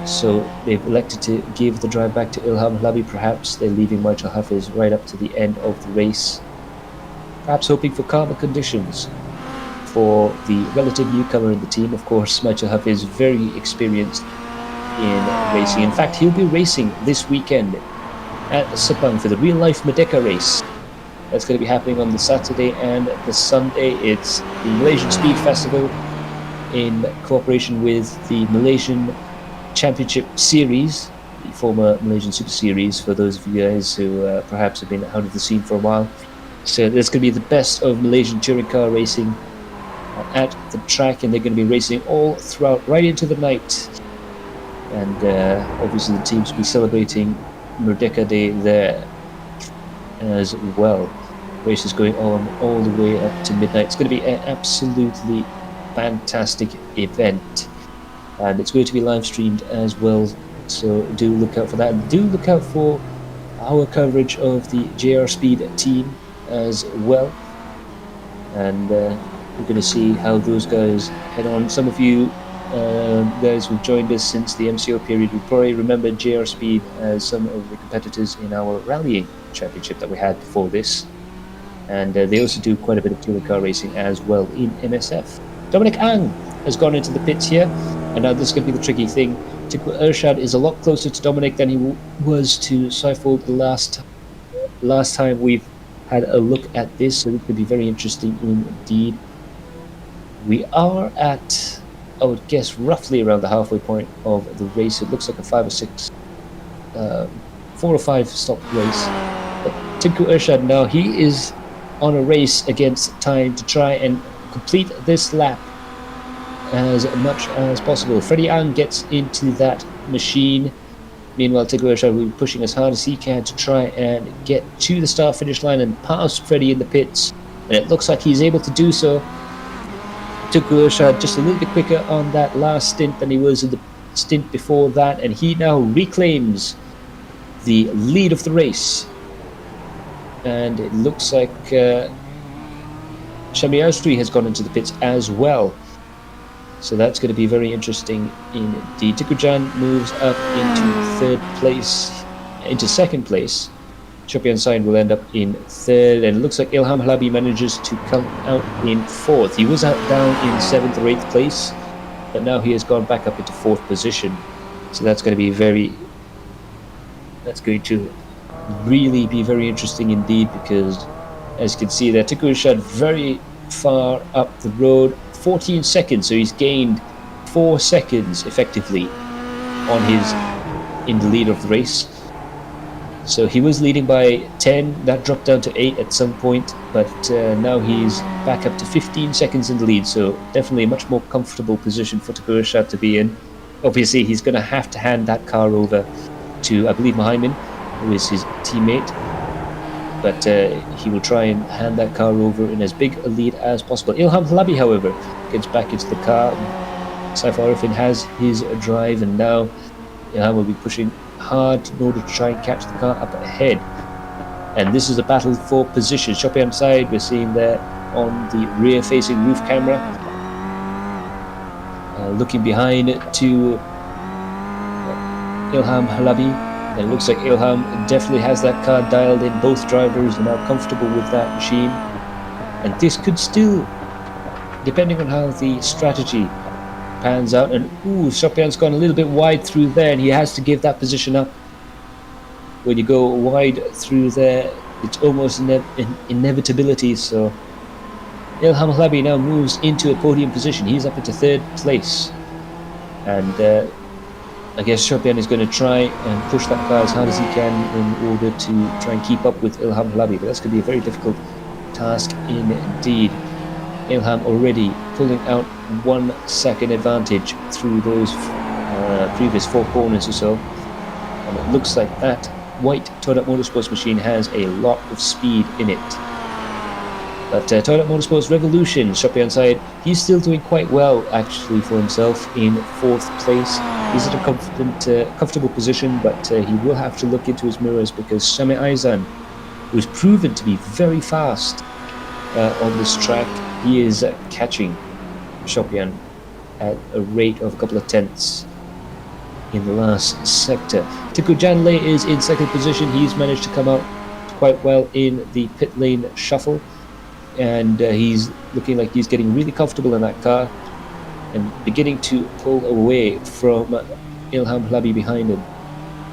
S1: So they've elected to give the drive back to Ilham Halabi. Perhaps they're leaving Michael Hafiz right up to the end of the race, perhaps hoping for calmer conditions for the relative newcomer in the team. Of course, Michael Hafiz is very experienced in racing. In fact, he'll be racing this weekend at Sepang for the Real Life Merdeka race. That's going to be happening on the Saturday and the Sunday. It's the Malaysian Speed Festival in cooperation with the Malaysian Championship Series, the former Malaysian Super Series, for those of you guys who perhaps have been out of the scene for a while. So there's going to be the best of Malaysian touring car racing at the track, and they're going to be racing all throughout, right into the night. And obviously the teams will be celebrating Merdeka Day there as well. Races going on all the way up to midnight. It's going to be an absolutely fantastic event, and it's going to be live streamed as well, so do look out for that, and do look out for our coverage of the JR Speed team as well. And we're going to see how those guys head on. Some of you guys who've joined us since the MCO period will probably remember JR Speed as some of the competitors in our rallying championship that we had before this, and they also do quite a bit of touring car racing as well in MSF. Dominic Ang has gone into the pits here, and now this is going to be the tricky thing. Tinku Ershad is a lot closer to Dominic than he was to Saifold the last time we've had a look at this, so it could be very interesting indeed. We are at, I would guess, roughly around the halfway point of the race. It looks like a 4 or 5 stop race. But Tinku Ershad now, he is on a race against time to try and complete this lap as much as possible. Freddie Ang gets into that machine. Meanwhile, Tinku Ershad will be pushing as hard as he can to try and get to the start finish line and pass Freddie in the pits, and it looks like he's able to do so. Tinku Ershad just a little bit quicker on that last stint than he was in the stint before that, and he now reclaims the lead of the race. And it looks like Shami Austri has gone into the pits as well, so that's going to be very interesting indeed. Tikujan moves up into second place. Shopian Sain will end up in third, and it looks like Ilham Halabi manages to come out in fourth. He was down in 7th or 8th place, but now he has gone back up into 4th position. So that's going to be really be very interesting indeed, because as you can see there, Tinku Ershad very far up the road, 14 seconds, so he's gained 4 seconds effectively in the lead of the race. So he was leading by 10, that dropped down to 8 at some point, but now he's back up to 15 seconds in the lead, so definitely a much more comfortable position for Tinku Ershad to be in. Obviously he's going to have to hand that car over to, I believe, Mohaimin, who is his teammate, but he will try and hand that car over in as big a lead as possible. Ilham Halabi, however, gets back into the car. Saif Arifin has his drive, and now Ilham will be pushing hard in order to try and catch the car up ahead. And this is a battle for position. Shopian side, we're seeing there on the rear-facing roof camera, looking behind to Ilham Halabi. And it looks like Ilham definitely has that car dialed in. Both drivers are now comfortable with that machine. And this could still, depending on how the strategy pans out, and Shopian's gone a little bit wide through there, and he has to give that position up. When you go wide through there, it's almost an inevitability. So Ilham Halabi now moves into a podium position. He's up into 3rd place. And I guess Shopian is going to try and push that car as hard as he can in order to try and keep up with Ilham Halabi, but that's going to be a very difficult task indeed. Ilham already pulling out 1 second advantage through those previous 4 corners or so, and it looks like that white Toyota Motorsports machine has a lot of speed in it. But Toyota Motorsports Revolution, Shopian side, he's still doing quite well actually for himself in 4th place. He's at a comfortable position, but he will have to look into his mirrors, because Shami Aizan, who's proven to be very fast on this track, he is catching Shopian at a rate of a couple of tenths in the last sector. Tinku Janle is in 2nd position. He's managed to come out quite well in the pit lane shuffle, and he's looking like he's getting really comfortable in that car and beginning to pull away from Ilham Halabi behind him.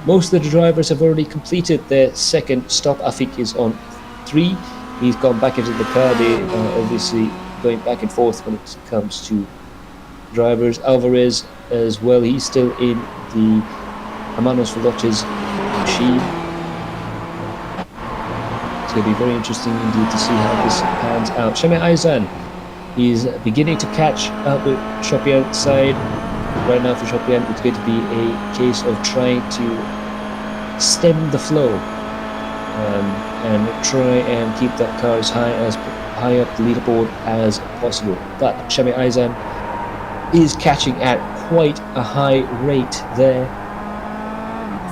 S1: Most of the drivers have already completed their second stop. Afik is on 3. He's gone back into the car. They are obviously going back and forth when it comes to drivers. Alvarez as well, he's still in the Hermanos Veloces machine. It's going to be very interesting indeed to see how this pans out. Shame Aizan, he's beginning to catch up with Shopian's side. Right now for Shopian, it's going to be a case of trying to stem the flow and try and keep that car as high up the leaderboard as possible. But Shame Aizan is catching at quite a high rate there.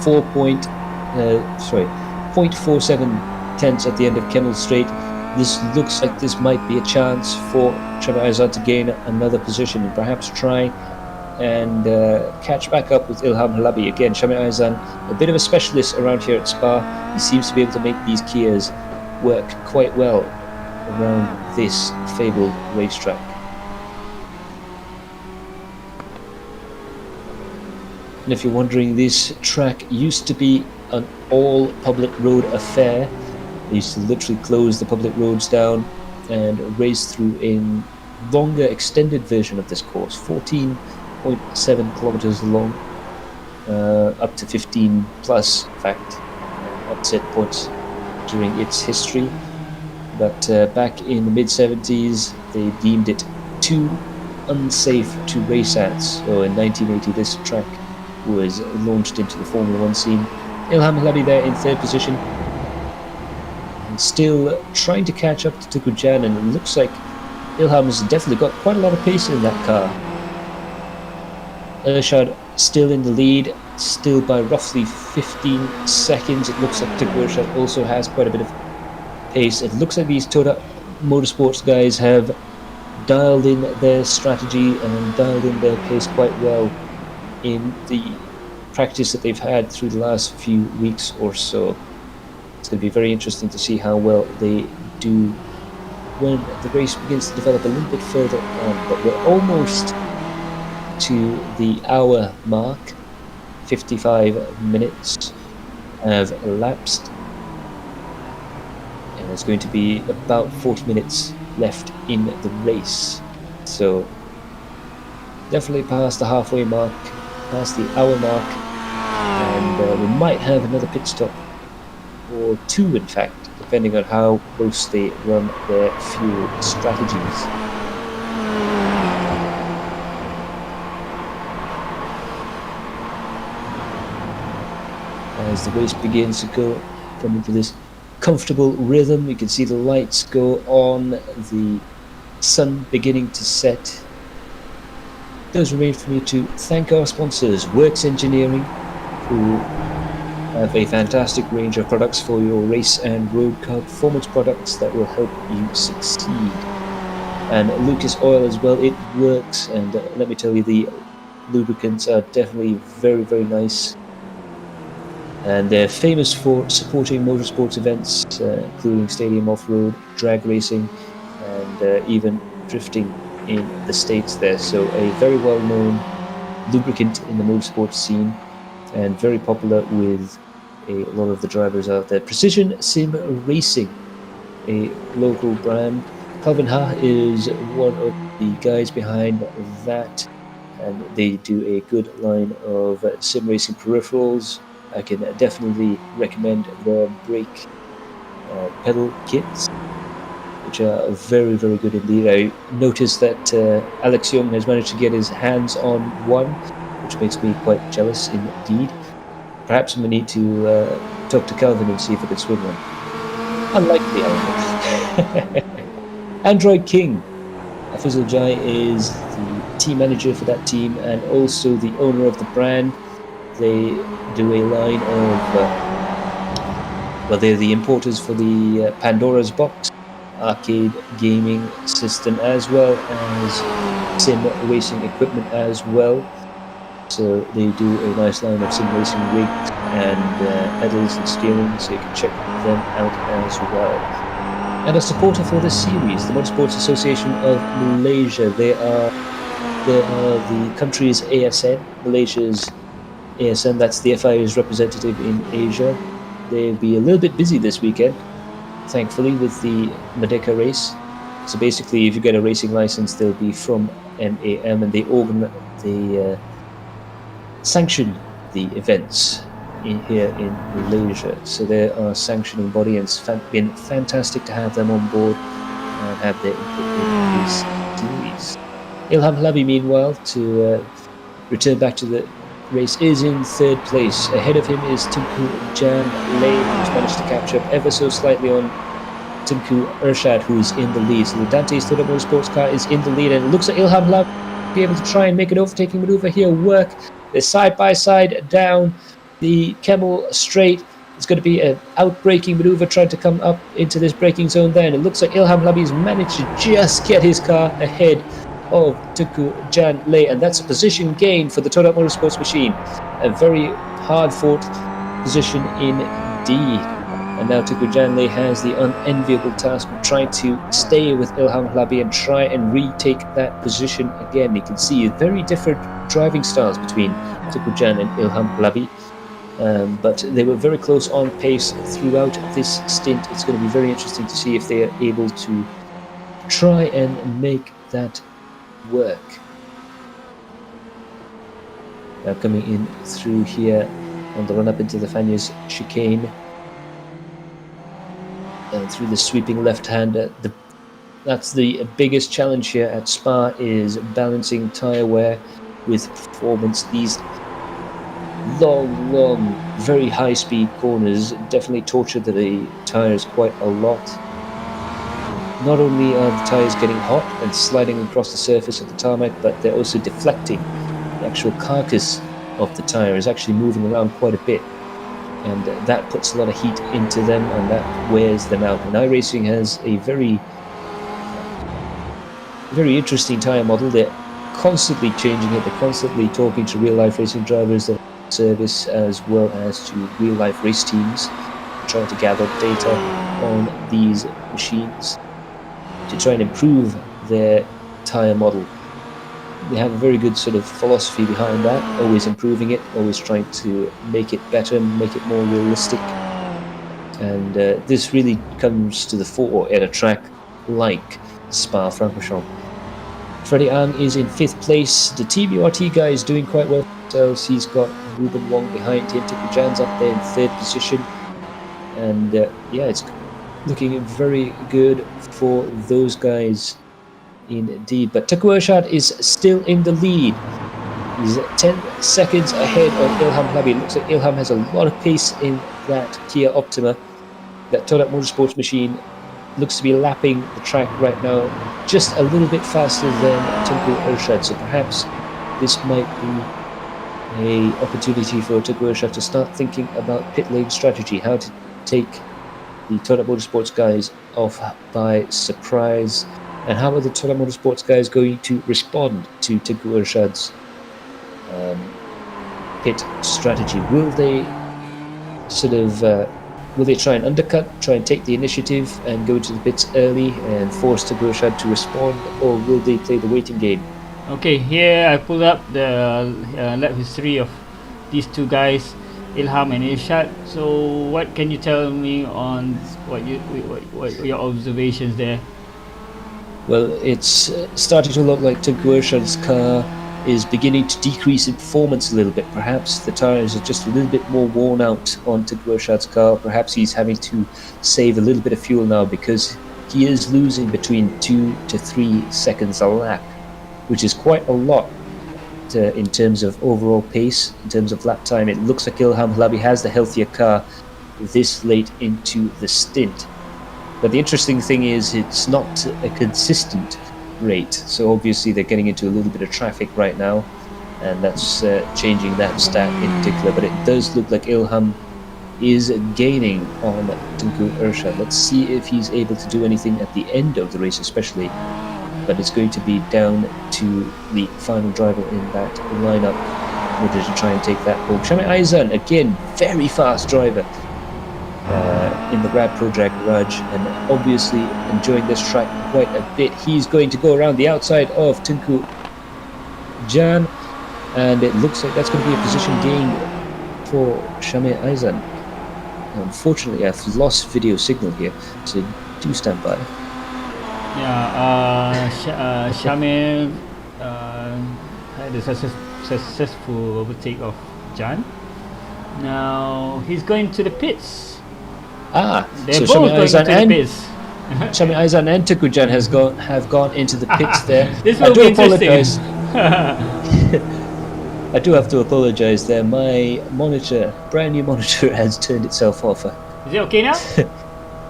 S1: 0.47 tenths at the end of Kennel Straight. This looks like this might be a chance for Shame Aizan to gain another position and perhaps try and catch back up with Ilham Halabi. Again, Shame Aizan, a bit of a specialist around here at Spa. He seems to be able to make these Kias work quite well around this fabled racetrack. And if you're wondering, this track used to be an all public road affair. They used to literally close the public roads down and race through a longer extended version of this course, 14.7 kilometers long, up to 15 plus, in fact, upset points during its history. But back in the mid-70s, they deemed it too unsafe to race at. So in 1980, this track was launched into the Formula 1 scene. Ilham Halabi there in 3rd position, and still trying to catch up to Tukujan, and it looks like Ilham has definitely got quite a lot of pace in that car. Ershad still in the lead, still by roughly 15 seconds. It looks like Ershad also has quite a bit of pace. It looks like these Toyota Motorsports guys have dialed in their strategy and dialed in their pace quite well in the practice that they've had through the last few weeks or so. It's going to be very interesting to see how well they do when the race begins to develop a little bit further on. But we're almost to the hour mark. 55 minutes have elapsed, and there's going to be about 40 minutes left in the race. So definitely past the halfway mark, past the hour mark, and we might have another pit stop, or 2 in fact, depending on how close they run their fuel strategies. As the race begins to come into this comfortable rhythm, you can see the lights go on, the sun beginning to set. It does remain for me to thank our sponsors, Works Engineering, who have a fantastic range of products for your race and road car performance products that will help you succeed. And Lucas Oil as well, it works, and let me tell you, the lubricants are definitely very, very nice. And they're famous for supporting motorsports events, including stadium off-road, drag racing, and even drifting in the States there. So a very well-known lubricant in the motorsports scene, and very popular with a lot of the drivers out there. Precision Sim Racing, a local brand. Calvin Ha is one of the guys behind that, and they do a good line of sim racing peripherals. I can definitely recommend their brake pedal kits, which are very, very good indeed. I noticed that Alex Young has managed to get his hands on one, which makes me quite jealous indeed. Perhaps I'm going to need to talk to Calvin and see if I can swing one. Unlikely, however. Android King. Afizal Jai is the team manager for that team and also the owner of the brand. They do a line of, well, they're the importers for the Pandora's Box arcade gaming system, as well as sim racing equipment as well. So they do a nice line of sim racing rigs and pedals and steering, so you can check them out as well. And a supporter for this series, the Motorsports Association of Malaysia. They are the country's ASN, Malaysia's ASM, that's the FIA's representative in Asia. They'll be a little bit busy this weekend, thankfully, with the Merdeka race. So basically, if you get a racing license, they'll be from MAM, and they sanction the events here in Malaysia. So they are sanctioning body, and it's been fantastic to have them on board and have their input in this series. Ilham Halabi, meanwhile, to return back to the race, is in third place. Ahead of him is Tunku Jan Lei, who's managed to catch up ever so slightly on Tunku Ershad, who's in the lead. So the Dante's Toyota Motorsports car is in the lead, and it looks like Ilham Halabi be able to try and make an overtaking maneuver here work. They're side by side down the Camel straight. It's going to be an outbraking maneuver trying to come up into this braking zone there, and it looks like Ilham Halabi's managed to just get his car ahead of Tunku Jan Lei, and that's a position gain for the Toyota Motorsports machine. A very hard-fought position indeed. And now Tunku Jan Lei has the unenviable task of trying to stay with Ilham Halabi and try and retake that position again. You can see very different driving styles between Tunku Jan and Ilham Halabi. But they were very close on pace throughout this stint. It's going to be very interesting to see if they are able to try and make that work. Now coming in through here on the run up into the Fanyas chicane, and through the sweeping left hander. That's the biggest challenge here at Spa, is balancing tyre wear with performance. These long, very high speed corners definitely torture the tyres quite a lot. Not only are the tyres getting hot and sliding across the surface of the tarmac, but they're also deflecting. The actual carcass of the tyre is actually moving around quite a bit, and that puts a lot of heat into them, and that wears them out. And iRacing has a very interesting tyre model. They're constantly changing it. They're constantly talking to real-life racing drivers that service, as well as to real-life race teams, trying to gather data on these machines to try and improve their tyre model. They have a very good sort of philosophy behind that, always improving it, always trying to make it better, make it more realistic. And this really comes to the fore at a track like Spa-Francorchamps. Freddie Ang is in 5th place. The Team URT guy is doing quite well himself. He's got Ruben Wong behind him. Tunku Jan's up there in 3rd position. And yeah, it's looking very good for those guys indeed. But Tunku Ershad is still in the lead. He's 10 seconds ahead of Ilham Halabi. It looks like Ilham has a lot of pace in that Kia Optima. That Toyota Motorsports machine looks to be lapping the track right now just a little bit faster than Tunku Ershad. So perhaps this might be an opportunity for Tunku Ershad to start thinking about pit lane strategy, how to take the Toyota Motorsports guys off by surprise, and how are the Toyota Motorsports guys going to respond to Tunku Ershad's pit strategy? Will they sort of will they try and undercut, try and take the initiative and go to the pits early and force Tunku Ershad to respond, or will they play the waiting game?
S2: Okay, here I pulled up the lap history of these two guys, Ilham and Ershad. So what can you tell me on what your observations there?
S1: Well, it's starting to look like Tunku Ershad's car is beginning to decrease in performance a little bit. Perhaps the tyres are just a little bit more worn out on Tunku Ershad's car. Perhaps he's having to save a little bit of fuel now, because he is losing between 2 to 3 seconds a lap, which is quite a lot in terms of overall pace, in terms of lap time. It looks like Ilham Halabi has the healthier car this late into the stint. But the interesting thing is it's not a consistent rate, so obviously they're getting into a little bit of traffic right now, and that's changing that stat in particular. But it does look like Ilham is gaining on Tunku Ershad. Let's see if he's able to do anything at the end of the race especially, but it's going to be down to the final driver in that lineup in order to try and take that home. Shami Aizan, again, very fast driver in the Rad Pro Drag Garage, and obviously enjoying this track quite a bit. He's going to go around the outside of Tunku Jan, and it looks like that's going to be a position gain for Shamir Aizan. Unfortunately, I've lost video signal here, so do stand by.
S2: Yeah, Shamir had a successful overtake of Jan. Now he's going to the pits. They're
S1: So
S2: both
S1: Shamir
S2: going
S1: Aizan
S2: to the pits.
S1: Shamir Aizan and Tukujan have gone into the pits there.
S2: This
S1: I
S2: will
S1: do
S2: be interesting.
S1: apologize. I do have to apologize there. My monitor, brand new monitor, has turned itself off.
S2: Is it okay now?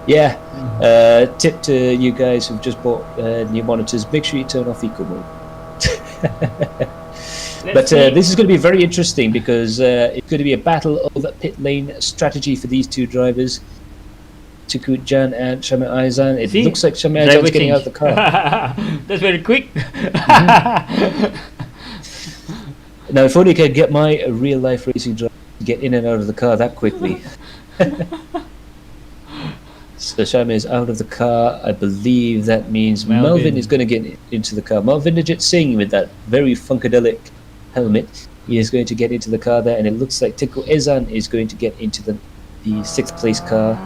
S1: Yeah. Tip to you guys who've just bought new monitors: make sure you turn off eco mode. But this is going to be very interesting because it's going to be a battle of pit lane strategy for these two drivers, Tukujan and Shamir Aizan. It looks like Shamir Aizan's getting out of the car.
S2: That's very quick.
S1: Now, if only I could get my real-life racing driver to get in and out of the car that quickly. So Shamir is out of the car. I believe that means Melvin is going to get into the car. Melvin Najit Singh with that very funkadelic helmet. He is going to get into the car there, and it looks like Tinku Ezan is going to get into the 6th place car.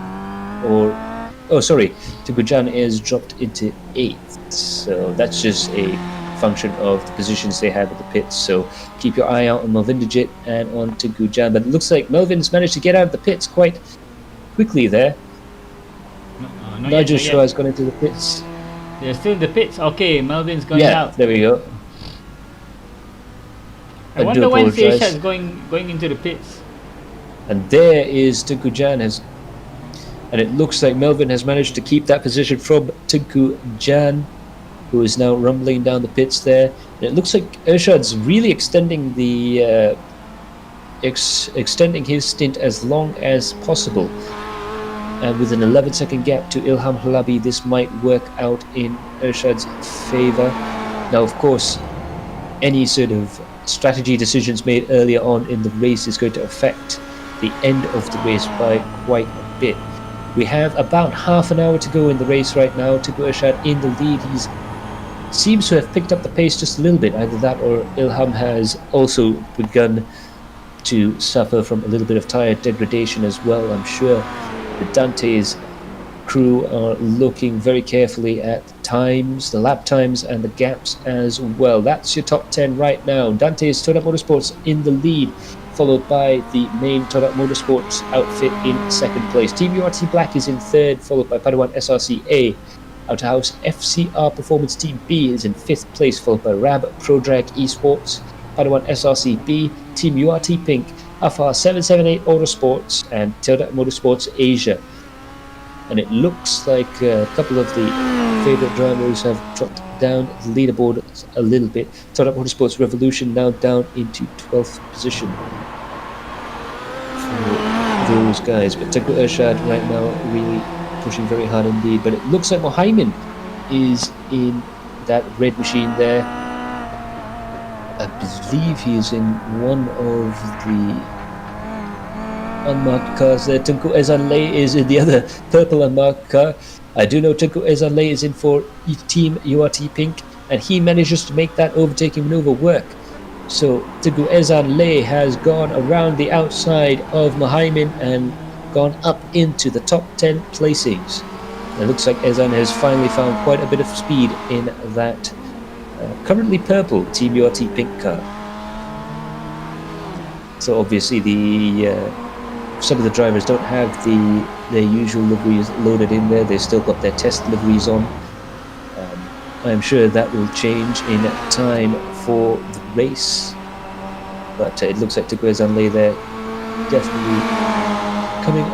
S1: Tukujan is dropped into 8th. So that's just a function of the positions they have at the pits. So keep your eye out on Melvin Najit and on Tukujan. But it looks like Melvin's managed to get out of the pits quite quickly there. Nigel Shaw has gone into the pits.
S2: They're still in the pits. Okay, Melvin's going out.
S1: There we go.
S2: I wonder when Seisha is going into the pits.
S1: And there is Tukujan and it looks like Melvin has managed to keep that position from Tukujan, who is now rumbling down the pits there. And it looks like Ershad's really extending the extending his stint as long as possible. And with an 11-second gap to Ilham Halabi, this might work out in Ershad's favour. Now, of course, any sort of strategy decisions made earlier on in the race is going to affect the end of the race by quite a bit. We have about half an hour to go in the race right now. Tuku Ershad in the lead. He seems to have picked up the pace just a little bit. Either that or Ilham has also begun to suffer from a little bit of tyre degradation as well, I'm sure. The Dante's crew are looking very carefully at times, the lap times and the gaps as well. That's your top 10 right now. Dante's Todak Motorsports in the lead, followed by the main Todak Motorsports outfit in 2nd place. Team URT Black is in 3rd, followed by Padawan SRC-A. Outer House FCR Performance Team B is in 5th place, followed by Rab Pro Drag Esports. Padawan SRC-B, Team URT Pink, Afar 778 Autosports and Todak Motorsports Asia. And it looks like a couple of the favourite drivers have dropped down the leaderboard a little bit. Todak Motorsports Revolution now down into 12th position for those guys. But Tinku Ershad right now really pushing very hard indeed. But it looks like Mohaimin is in that red machine there. I believe he is in one of the unmarked cars there. Tunku Ezanle is in the other purple unmarked car. I do know Tunku Ezanle is in for Team URT Pink, and he manages to make that overtaking maneuver work. So Tunku Ezanle has gone around the outside of Mohaimin and gone up into the top 10 placings. It looks like Ezan has finally found quite a bit of speed in that currently purple Team URT Pink car. So obviously some of the drivers don't have their usual liveries loaded in there. They've still got their test liveries on. I'm sure that will change in time for the race. But it looks like Tunku Ezanle there definitely coming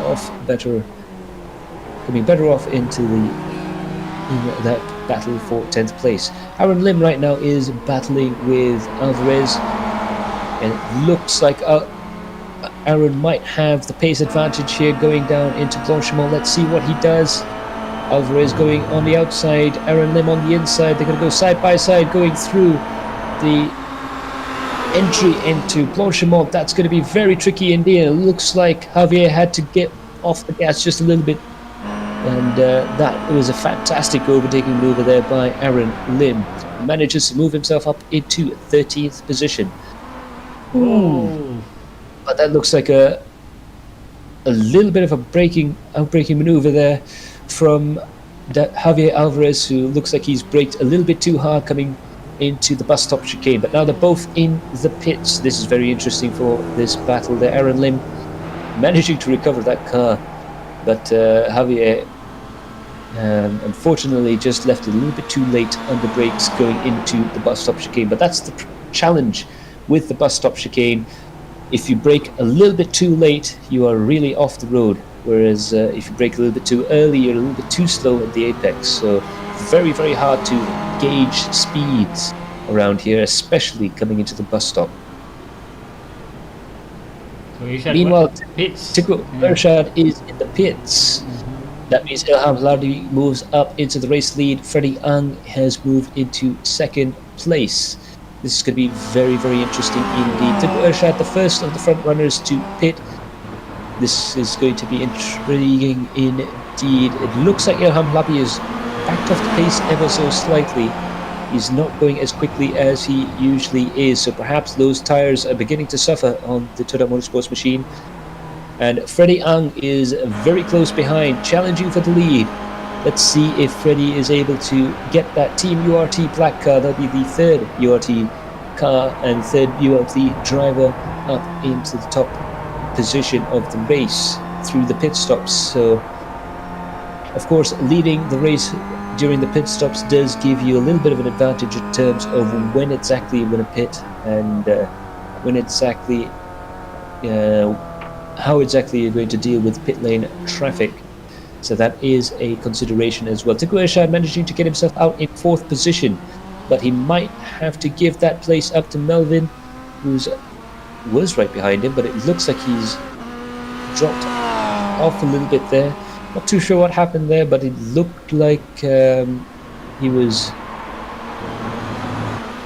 S1: better off into that battle for 10th place. Aaron Lim right now is battling with Alvarez, and it looks like Aaron might have the pace advantage here going down into Blanchimont. Let's see what he does. Alvarez going on the outside, Aaron Lim on the inside. They're going to go side by side going through the entry into Blanchimont. That's going to be very tricky indeed. It looks like Javier had to get off the gas just a little bit. And that was a fantastic overtaking maneuver there by Aaron Lim. Manages to move himself up into 13th position.
S2: Ooh.
S1: But that looks like a little bit of a outbraking maneuver there from that Javier Alvarez, who looks like he's braked a little bit too hard coming into the bus stop chicane. But now they're both in the pits. This is very interesting for this battle there. Aaron Lim managing to recover that car, but Javier unfortunately just left a little bit too late on the brakes going into the bus stop chicane. But that's the challenge with the bus stop chicane. If you brake a little bit too late, you are really off the road, whereas if you brake a little bit too early, you're a little bit too slow at the apex. So very, very hard to gauge speeds around here, especially coming into the bus stop.
S2: So Irshad,
S1: Meanwhile,
S2: pits.
S1: Tiko Irshad is in the pits. That means Ilham Lardi moves up into the race lead. Freddie Ang has moved into second place. This is going to be very, very interesting indeed. Tiko Irshad, the first of the front runners to pit. This is going to be intriguing indeed. It looks like Ilham Labi is backed off the pace ever so slightly. He's not going as quickly as he usually is, so perhaps those tires are beginning to suffer on the Toyota Motorsports machine. And Freddie Ang is very close behind, challenging for the lead. Let's see if Freddie is able to get that Team URT black car. That'll be the third URT car and third URT driver up into the top position of the race through the pit stops. So, of course, leading the race during the pit stops does give you a little bit of an advantage in terms of when exactly you're going to pit and when exactly, how exactly you're going to deal with pit lane traffic. So that is a consideration as well. Tiko Irshad managing to get himself out in fourth position, but he might have to give that place up to Melvin, was right behind him, but it looks like he's dropped off a little bit there. Not too sure what happened there, but it looked like he was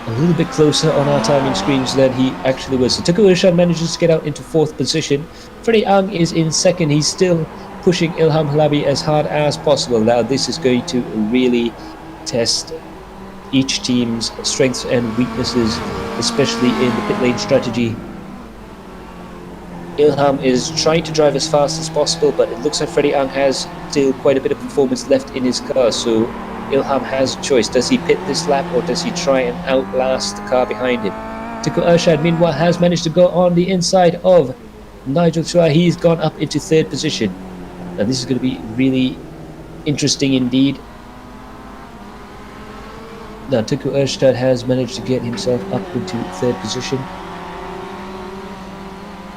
S1: a little bit closer on our timing screens than he actually was. So Tiko Irshad manages to get out into fourth position. Freddie Ang is in second. He's still pushing Ilham Halabi as hard as possible. Now this is going to really test each team's strengths and weaknesses, especially in the pit lane strategy. Ilham is trying to drive as fast as possible, but it looks like Freddie Ang has still quite a bit of performance left in his car, so Ilham has a choice. Does he pit this lap or does he try and outlast the car behind him? Tiko Irshad, meanwhile, has managed to go on the inside of Nigel Chua. He's gone up into third position. Now this is going to be really interesting indeed. Now Tiko Irshad has managed to get himself up into third position.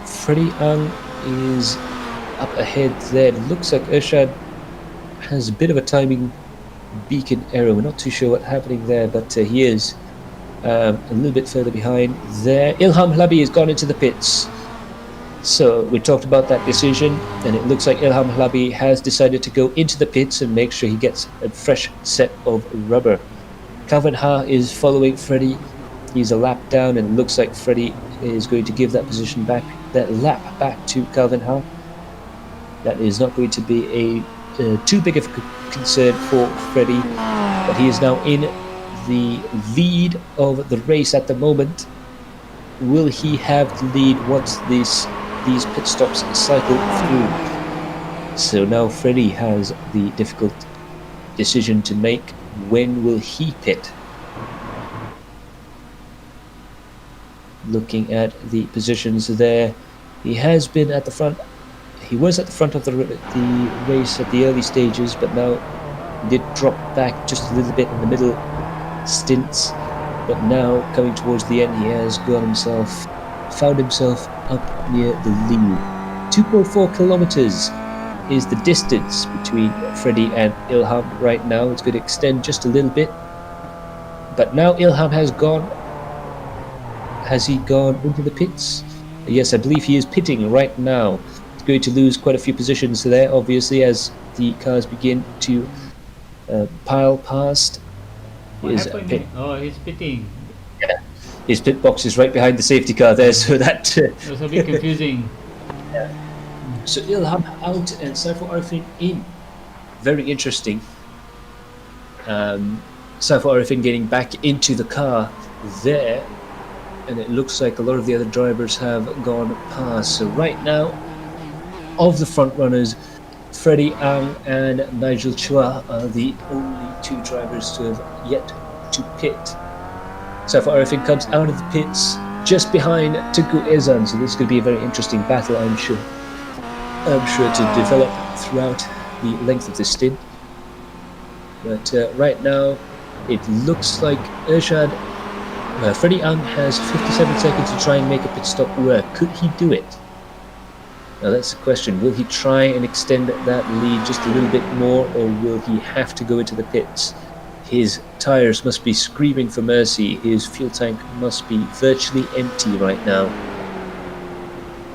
S1: Freddie Ang is up ahead there. It looks like Irshad has a bit of a timing beacon error. We're not too sure what's happening there, but he is a little bit further behind there. Ilham Halabi has gone into the pits. So we talked about that decision, and it looks like Ilham Halabi has decided to go into the pits and make sure he gets a fresh set of rubber. Calvin Ha is following Freddie. He's a lap down, and it looks like Freddie is going to give that position back, that lap back to Calvin Ha. That is not going to be a too big of a concern for Freddie, but he is now in the lead of the race at the moment. Will he have the lead once these pit stops cycle through? So now Freddie has the difficult decision to make. When will he pit? Looking at the positions there, he has been at the front. He was at the front of the race at the early stages, but now did drop back just a little bit in the middle stints. But now coming towards the end, he has found himself up near the lead. 2.4 kilometers is the distance between Freddie and Ilham right now. It's going to extend just a little bit, but now Ilham has gone. Has he gone into the pits? Yes, I believe he is pitting right now. He's going to lose quite a few positions there, obviously, as the cars begin to pile past.
S2: What happened? Oh, he's pitting.
S1: Yeah, his pit box is right behind the safety car there, so that
S2: it was a bit confusing.
S1: Yeah. So Ilham out and Saiful Arifin in. Very interesting. Saiful Arifin getting back into the car there. and it looks like a lot of the other drivers have gone past. So right now, of the front runners, Freddie Ang and Nigel Chua are the only two drivers to have yet to pit. Saiful Arifin comes out of the pits just behind Tengku Ezan, so this is going to be a very interesting battle, I'm sure to develop throughout the length of this stint. But right now, it looks like Freddie Ang has 57 seconds to try and make a pit stop. Where could he do it? Now that's the question. Will he try and extend that lead just a little bit more, or will he have to go into the pits? His tyres must be screaming for mercy. His fuel tank must be virtually empty right now.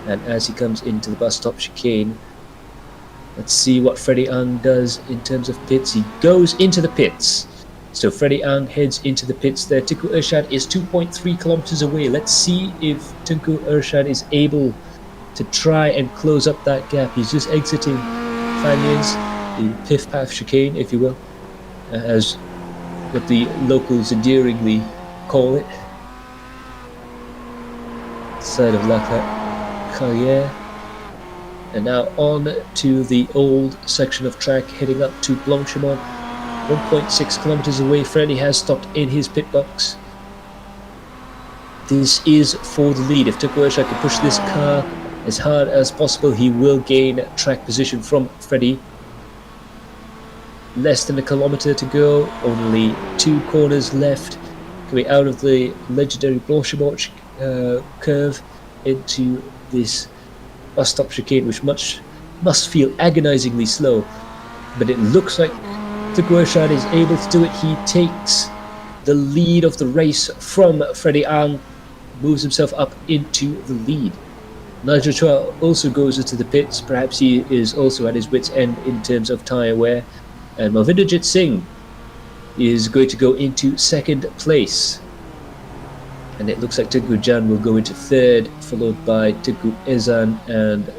S1: And as he comes into the bus stop chicane, let's see what Freddie Ang does in terms of pits. He goes into the pits. So Freddie Ang heads into the pits there. Tengku Irsyad is 2.3 kilometers away. Let's see if Tengku Irsyad is able to try and close up that gap. He's just exiting Fanyas, the Piff Path chicane, if you will, as what the locals endearingly call it. Side of La Carrière. And now on to the old section of track, heading up to Blanchimont. 1.6 kilometers away, Freddie has stopped in his pit box. This is for the lead. If Tengku Irsyad can push this car as hard as possible, he will gain track position from Freddie. Less than a kilometer to go, only 2 corners left. Coming out of the legendary Blanchimont curve into this bus stop chicane, which must feel agonizingly slow. But it looks like Tengku Irsyad is able to do it. He takes the lead of the race from Freddie Ang, moves himself up into the lead. Nigel Chua also goes into the pits. Perhaps he is also at his wit's end in terms of tyre wear. And Malvinderjit Singh is going to go into second place. And it looks like Tengku Jan will go into third, followed by Tengku Ezan, and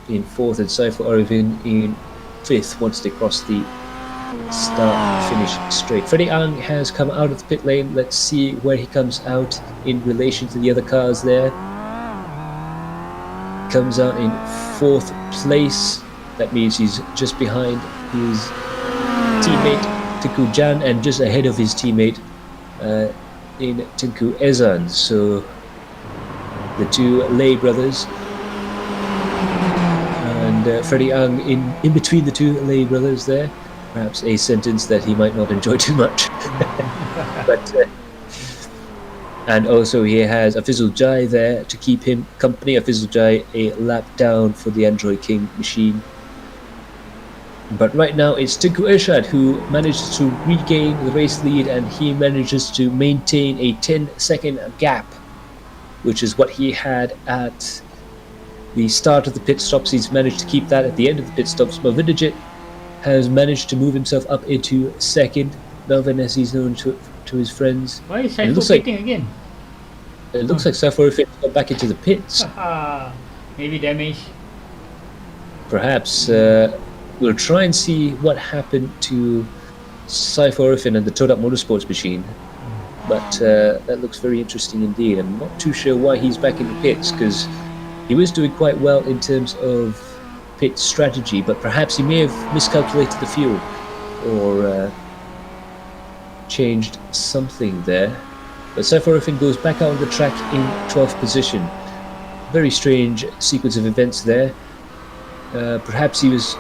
S1: in fourth, and Saiful Arifin in fifth once they cross the start-finish straight. Freddie Ang has come out of the pit lane. Let's see where he comes out in relation to the other cars there. Comes out in fourth place. That means he's just behind his teammate Tengku Jan and just ahead of his teammate in Tengku Ezan. So the two Lay brothers, and Freddie Ang in between the two Lay brothers there. Perhaps a sentence that he might not enjoy too much. But and also he has Afizul Jai there to keep him company. Afizul Jai a lap down for the Android King machine. But right now it's Tengku Irsyad who manages to regain the race lead, and he manages to maintain a 10-second gap, which is what he had at the start of the pit stops. He's managed to keep that at the end of the pit stops. Malvinderjit has managed to move himself up into second. Melvin, as he's known to his friends.
S2: Why is Saiful pitting again?
S1: It looks like Saiful Arifin got back into the pits.
S2: Maybe damage.
S1: Perhaps. We'll try and see what happened to Saiful Arifin and the Todak Motorsports machine. But that looks very interesting indeed. I'm not too sure why he's back in the pits, because he was doing quite well in terms of pit strategy, but perhaps he may have miscalculated the fuel or changed something there. But Saiful Arifin goes back out on the track in 12th position. Very strange sequence of events there. Perhaps he's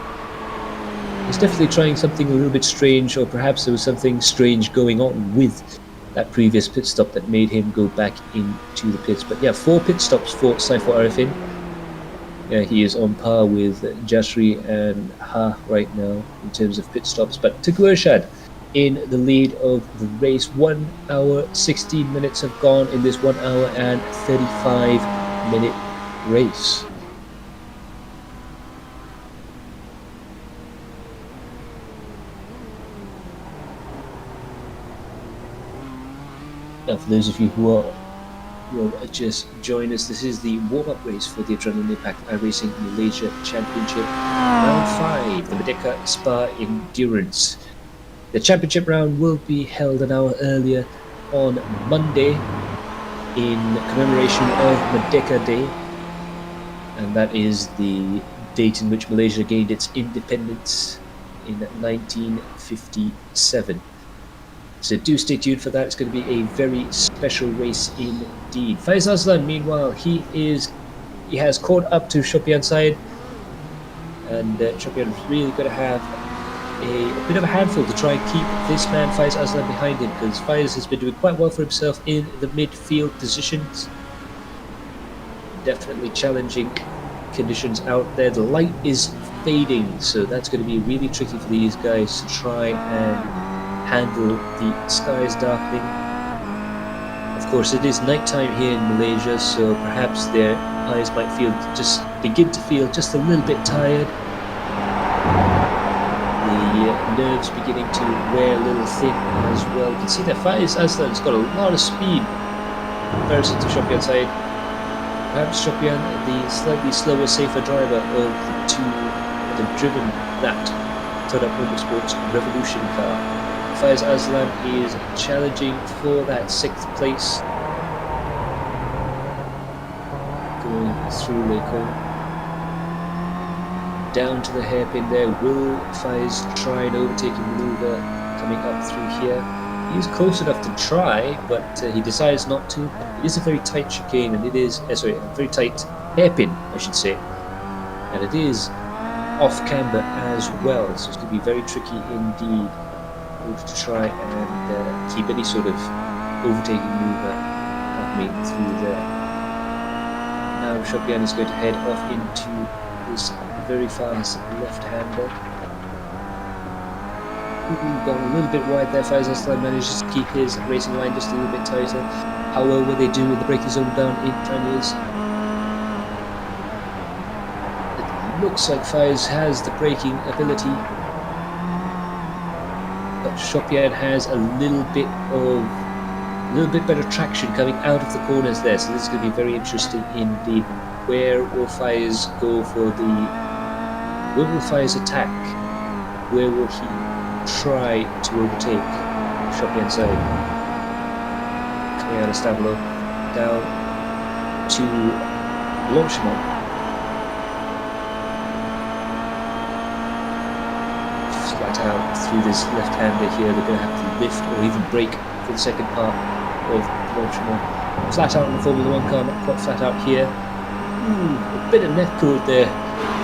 S1: definitely trying something a little bit strange, or perhaps there was something strange going on with that previous pit stop that made him go back into the pits. But yeah, 4 pit stops for Saiful Arifin. Yeah, he is on par with Jasri and Ha right now in terms of pit stops. But Tengku Irsyad in the lead of the race. 1 hour 16 minutes have gone in this 1 hour and 35 minute race. Now, for those of you who will just join us, this is the warm-up race for the Adrenaline Impact iRacing Malaysia Championship Round 5, the Merdeka Spa Endurance. The championship round will be held an hour earlier on Monday, in commemoration of Merdeka Day, and that is the date in which Malaysia gained its independence in 1957. So do stay tuned for that. It's going to be a very special race indeed. Faiz Aslan, meanwhile, he has caught up to Shopian side, and Shopian is really going to have a bit of a handful to try and keep this man Faiz Aslan behind him, because Faiz has been doing quite well for himself in the midfield positions. Definitely challenging conditions out there. The light is fading, so that's going to be really tricky for these guys to try and handle the skies darkening. Of course, it is nighttime here in Malaysia, so perhaps their eyes might begin to feel just a little bit tired. The nerves beginning to wear a little thin as well. You can see that Faiz Aslan's got a lot of speed in comparison to Shopian side. Perhaps Shopian, the slightly slower, safer driver of the two that have driven that Toyota Motorsports Revolution car. Faiz Aslan is challenging for that 6th place. Going through Lekong. Down to the hairpin there. Will Faiz try an overtaking maneuver coming up through here? He's close enough to try, but he decides not to. It is a very tight chicane, and it is, a very tight hairpin, I should say. And it is off camber as well, so it's going to be very tricky indeed to try and keep any sort of overtaking maneuver happening through there. Now Shopian is going to head off into this very fast left-hander. Gone a little bit wide there. Faiz Aslan manages to keep his racing line just a little bit tighter. How well will they do with the braking zone down in Tanyas? It looks like Faiz has the braking ability, but Shopian has a little bit better traction coming out of the corners there. So this is going to be very interesting indeed. Where will Faiz go for where will Faiz attack? Where will he try to overtake Shopian side? Coming out of Stablo, down to Blanchemont. Flat out through this left-hander here. They're going to have to lift or even brake for the second part of Blanchemont. Flat out in the Formula 1 car, not quite flat out here. A bit of net code there.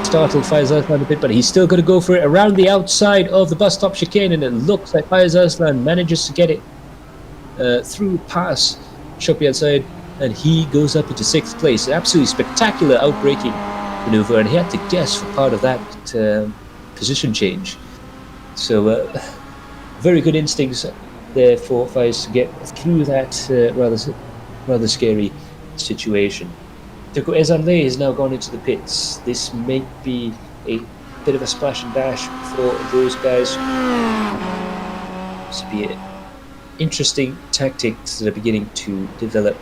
S1: Startled Faiz Aslan a bit, but he's still going to go for it around the outside of the bus stop chicane, and it looks like Faiz Aslan manages to get it through past Shopian side, and he goes up into 6th place. An absolutely spectacular outbraking maneuver, and he had to guess for part of that position change. So very good instincts there for Faiz to get through that rather scary situation. Teko Ezanle has now gone into the pits. This may be a bit of a splash and dash for those guys. This will be interesting tactics that are beginning to develop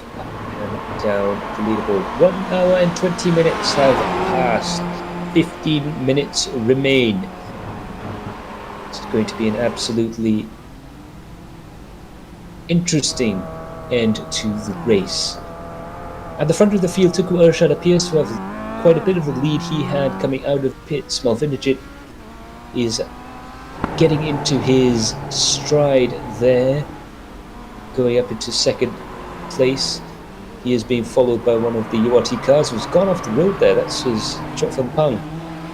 S1: down the leaderboard. 1 hour and 20 minutes have passed. 15 minutes remain. It's going to be an absolutely interesting end to the race. At the front of the field, Tuku Ershad appears to have quite a bit of the lead he had coming out of pits. Malvinajit is getting into his stride there, going up into 2nd place. He is being followed by one of the URT cars who's gone off the road there. That's his Chok Fan Pang,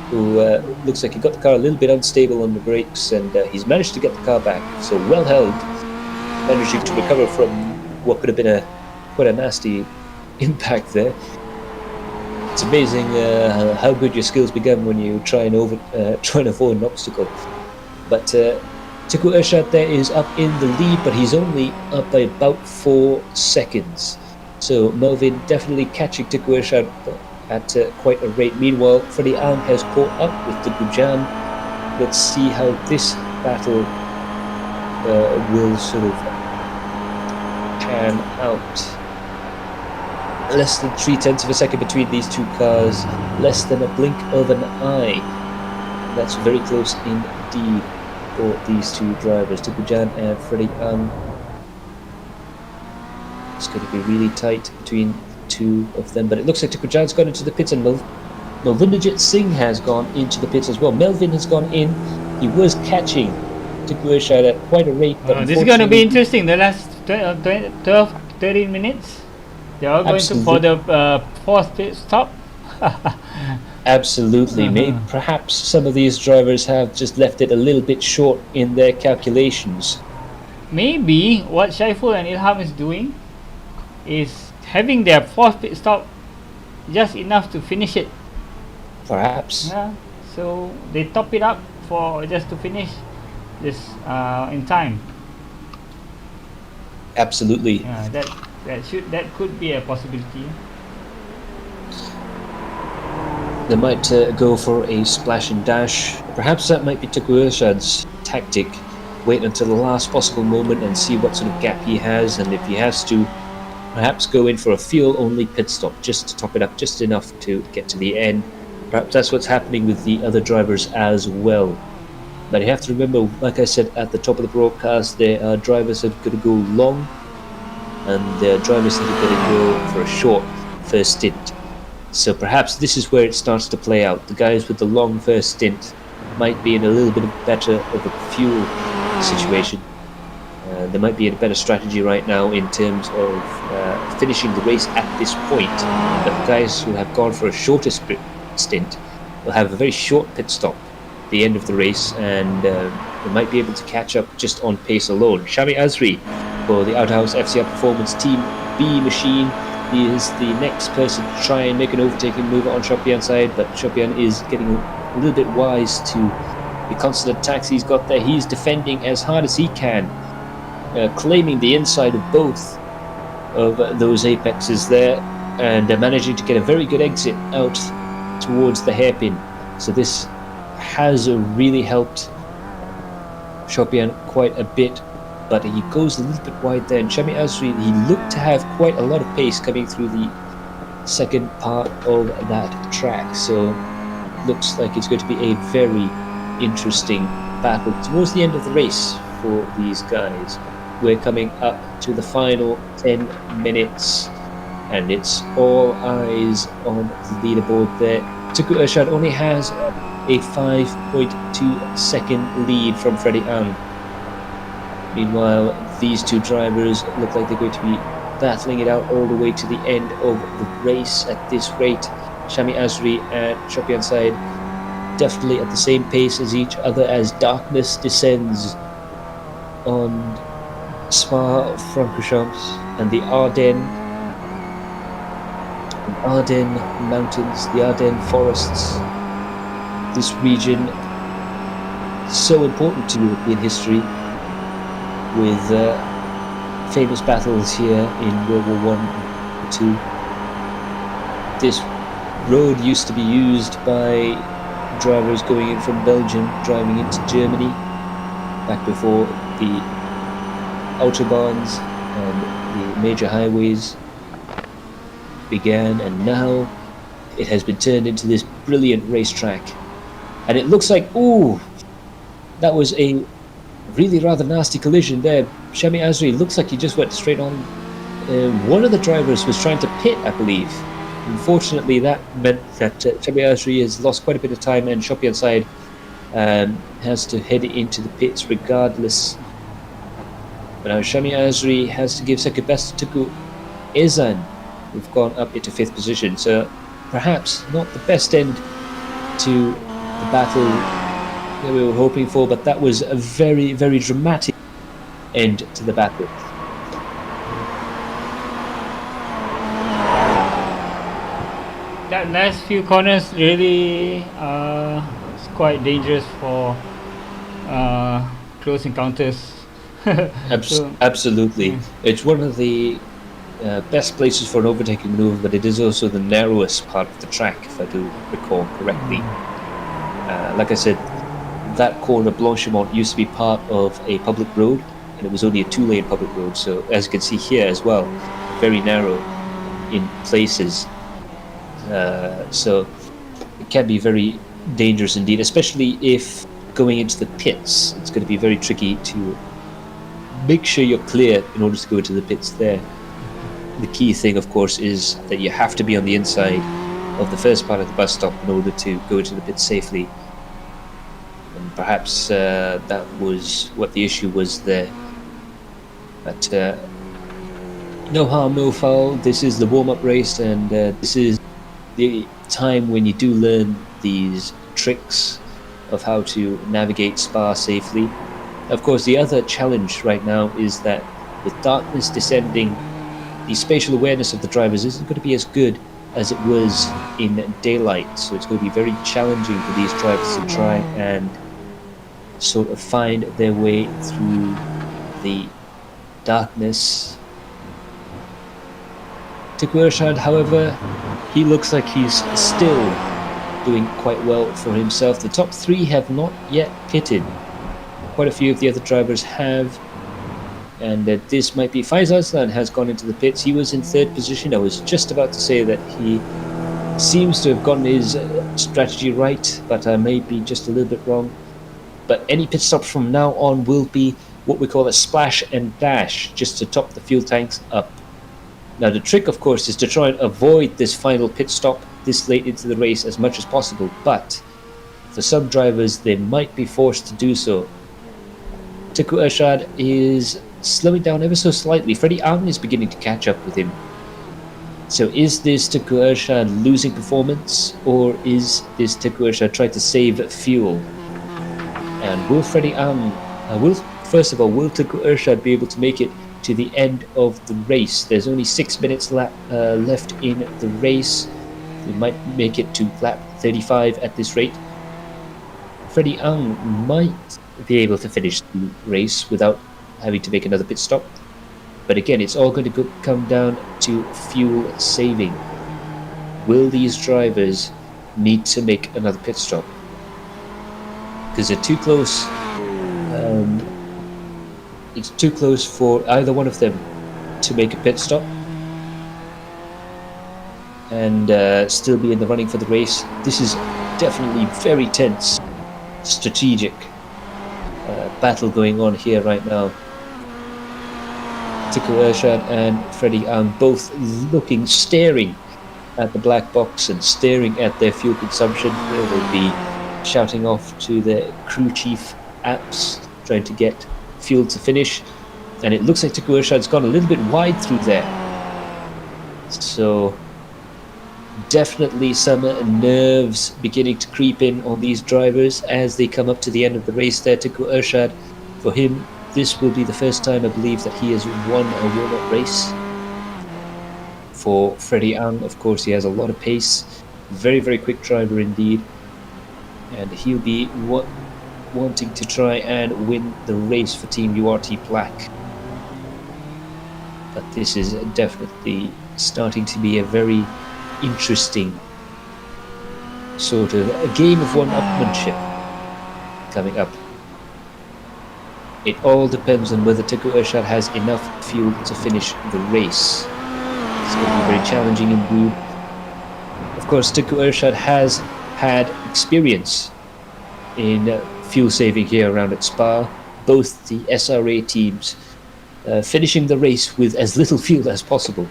S1: who looks like he got the car a little bit unstable on the brakes, and he's managed to get the car back. So well held, managing to recover from what could have been quite a nasty impact there. It's amazing how good your skills become when you try and avoid an obstacle. But Tuku Ershad there is up in the lead, but he's only up by about 4 seconds. So Melvin definitely catching Tuku Ershad at quite a rate. Meanwhile, Freddie Ang has caught up with Tuku Jan. Let's see how this battle will sort of pan out. Less than 0.3 of a second between these two cars, less than a blink of an eye. That's very close indeed for these two drivers, Tuku Jan and Freddie Ang. It's going to be really tight between two of them, but it looks like Tukujan's gone into the pits, and Melvinderjit Singh has gone into the pits as well. Melvin has gone in. He was catching Tukuja at quite a rate, but
S2: this is going to be interesting. The last 12, 13 minutes, they are going to for the fourth pit stop.
S1: Absolutely. Maybe perhaps some of these drivers have just left it a little bit short in their calculations.
S2: Maybe what Shaiful and Ilham is doing is having their fourth pit stop just enough to finish it.
S1: Perhaps.
S2: Yeah. So they top it up for just to finish this in time.
S1: Absolutely.
S2: Yeah, that could be a possibility.
S1: They might go for a splash and dash. Perhaps that might be Tukushad's tactic. Wait until the last possible moment and see what sort of gap he has, and if he has to, perhaps go in for a fuel-only pit stop just to top it up just enough to get to the end. Perhaps that's what's happening with the other drivers as well. But you have to remember, like I said at the top of the broadcast, there are drivers that are going to go long, and there are drivers that are going to go for a short first stint. So perhaps this is where it starts to play out. The guys with the long first stint might be in a little bit better of a fuel situation. There might be a better strategy right now in terms of finishing the race at this point. But the guys who have gone for a shorter stint will have a very short pit stop at the end of the race, and they might be able to catch up just on pace alone. Shami Azri for the Outhouse FCR Performance Team B machine. He is the next person to try and make an overtaking move on Shopian's side, but Shopian is getting a little bit wise to the constant attacks he's got there. He's defending as hard as he can, claiming the inside of both of those apexes there, and managing to get a very good exit out towards the hairpin. So this has really helped Shopian quite a bit, but he goes a little bit wide there. And Shami Azri, he looked to have quite a lot of pace coming through the second part of that track, so looks like it's going to be a very interesting battle towards the end of the race for these guys. We're coming up to the final 10 minutes, and it's all eyes on the leaderboard there. Tuku Ershad only has a 5.2 second lead from Freddie Ang. Meanwhile, these two drivers look like they're going to be battling it out all the way to the end of the race at this rate. Shami Azri and Shopian Said definitely at the same pace as each other as darkness descends on Spa-Francorchamps and the Ardennes mountains, the Ardennes forests. This region so important to European history, with famous battles here in World War I and II. This road used to be used by drivers going in from Belgium, driving into Germany, back before the autobahns and the major highways began, and now it has been turned into this brilliant racetrack. And it looks like, ooh, that was a really rather nasty collision there. Shami Azri looks like he just went straight on. One of the drivers was trying to pit, I believe. Unfortunately, that meant that Shami Azri has lost quite a bit of time, and Shopian Said has to head into the pits regardless. But now Shami Azri has to give second best to Tuku Ezan, who've gone up into 5th position. So perhaps not the best end to the battle that we were hoping for, but that was a very, very dramatic end to the battle.
S2: That last few corners really is quite dangerous for close encounters.
S1: Absolutely. It's one of the best places for an overtaking maneuver, but it is also the narrowest part of the track, if I do recall correctly. Like I said, that corner, Blanchimont, used to be part of a public road, and it was only a 2-lane public road, so as you can see here as well, very narrow in places. So it can be very dangerous indeed, especially if going into the pits. It's going to be very tricky to make sure you're clear in order to go into the pits there. the key thing, of course, is that you have to be on the inside of the first part of the bus stop in order to go into the pit safely. And perhaps that was what the issue was there. But no harm, no foul. This is the warm-up race, and this is the time when you do learn these tricks of how to navigate Spa safely. Of course, the other challenge right now is that with darkness descending, the spatial awareness of the drivers isn't going to be as good as it was in daylight. So it's going to be very challenging for these drivers to try and sort of find their way through the darkness. Tiku Ershad, however, he looks like he's still doing quite well for himself. The top three have not yet pitted. Quite a few of the other drivers have. And this might be Faiz Aslan has gone into the pits. He was in third position. I was just about to say that he seems to have gotten his strategy right, but I may be just a little bit wrong. But any pit stops from now on will be what we call a splash and dash, just to top the fuel tanks up. Now the trick, of course, is to try and avoid this final pit stop this late into the race as much as possible, but for some drivers they might be forced to do so. Tiku Ershad is slowing down ever so slightly. Freddie Ang is beginning to catch up with him. So is this Tiku Ershad losing performance, or is this Tiku Ershad trying to save fuel? And will Freddie Ang, first of all, will Tiku Ershad be able to make it to the end of the race? There's only 6 minutes left in the race. We might make it to lap 35 at this rate. Freddie Ang might be able to finish the race without having to make another pit stop. But again, it's all going to come down to fuel saving. Will these drivers need to make another pit stop? Because they're too close. It's too close for either one of them to make a pit stop and still be in the running for the race. This is definitely very tense, strategic battle going on here right now. Tiku Ershad and Freddie Ang both staring at the black box and staring at their fuel consumption. They will be shouting off to their crew chief apps, trying to get fuel to finish. And it looks like Tiku Ershad's gone a little bit wide through there. So definitely some nerves beginning to creep in on these drivers as they come up to the end of the race there. Tiku Ershad, for him, this will be the first time, I believe, that he has won a warm-up race. For Freddie Ang, of course, he has a lot of pace. Very, very quick driver indeed. And he'll be wanting to try and win the race for Team URT Black. But this is definitely starting to be a very interesting sort of a game of one-upmanship coming up. It all depends on whether Tiku Ershad has enough fuel to finish the race. It's going to be very challenging indeed. Of course, Tiku Ershad has had experience in fuel saving here around at Spa. Both the SRA teams finishing the race with as little fuel as possible.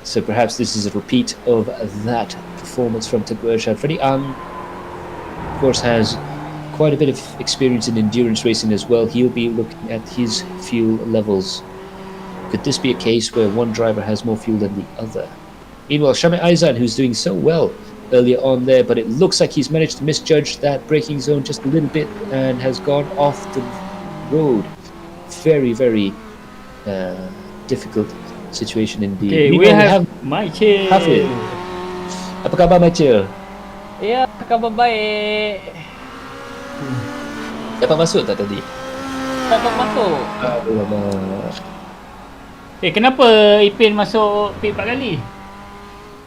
S1: So perhaps this is a repeat of that performance from Tiku Ershad. Freddie Ang, of course, has quite a bit of experience in endurance racing as well. He'll be looking at his fuel levels. Could this be a case where one driver has more fuel than the other? Meanwhile, Shame Aizan, who's doing so well earlier on there, but it looks like he's managed to misjudge that braking zone just a little bit and has gone off the road. Very, very difficult situation indeed.
S2: Okay, we have Michael.
S1: Hafid. Apa khabar, Michael?
S4: Ya, khabar baik.
S1: Dapat masuk tak tadi?
S4: Tak dapat masuk.
S1: Alamak.
S2: Kenapa Ipin masuk pit 4 kali?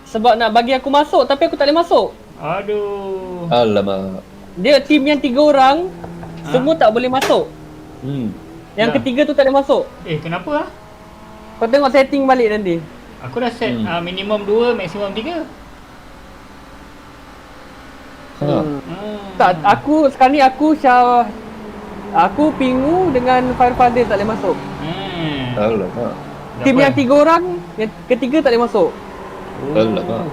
S4: Sebab nak bagi aku masuk, tapi aku tak boleh masuk.
S2: Aduh.
S1: Alamak.
S4: Dia tim yang 3 orang, semua tak boleh masuk. Yang ketiga tu tak boleh masuk.
S2: Kenapa lah?
S4: Kau tengok setting balik nanti.
S2: Aku dah set minimum 2, maksimum 3.
S4: Tak, aku sekarang ni aku Pingu dengan Firefly tak boleh masuk.
S1: Alamak.
S4: Tim yang 3 orang Yang ketiga tak boleh masuk.
S1: Alamak.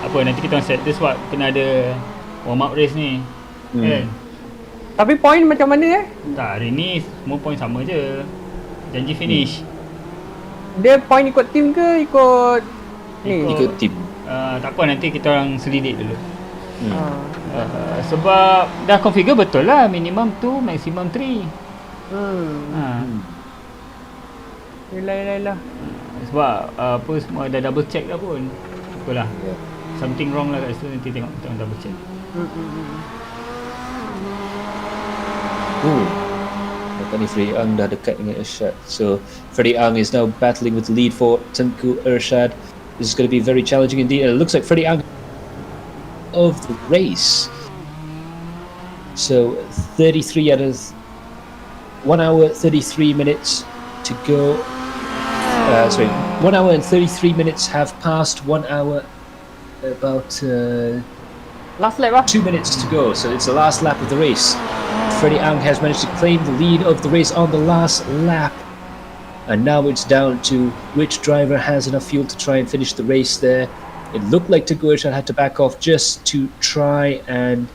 S2: Apa nanti kita orang set this what kena ada warm up race ni. Kan?
S4: Tapi point macam mana
S2: Tak, hari ni semua point sama je. Janji finish.
S4: Dia point ikut team ke ikut ni?
S1: Ikut tim.
S2: Tak apa, nanti kita orang selidik dulu. Sebab dah configure betul lah, minimum 2, maximum 3.
S4: Yelah.
S2: Sebab apa semua dah double check dah pun. Apalah. Something wrong lah kat situ, nanti tengok kita orang double check.
S1: Nampaknya ni Freddie Ang dah dekat dengan Irshad. So Freddie Ang is now battling with the lead for Tengku Irshad. This is going to be very challenging indeed. And it looks like Freddie Ang of the race. So 33 out of 1 hour 33 minutes to go. 1 hour and 33 minutes have passed. 1 hour about
S4: Last lap
S1: 2 minutes to go. So it's the last lap of the race. Freddie Ang has managed to claim the lead of the race on the last lap. And now it's down to which driver has enough fuel to try and finish the race there. It looked like Tengku Irshad had to back off just to try and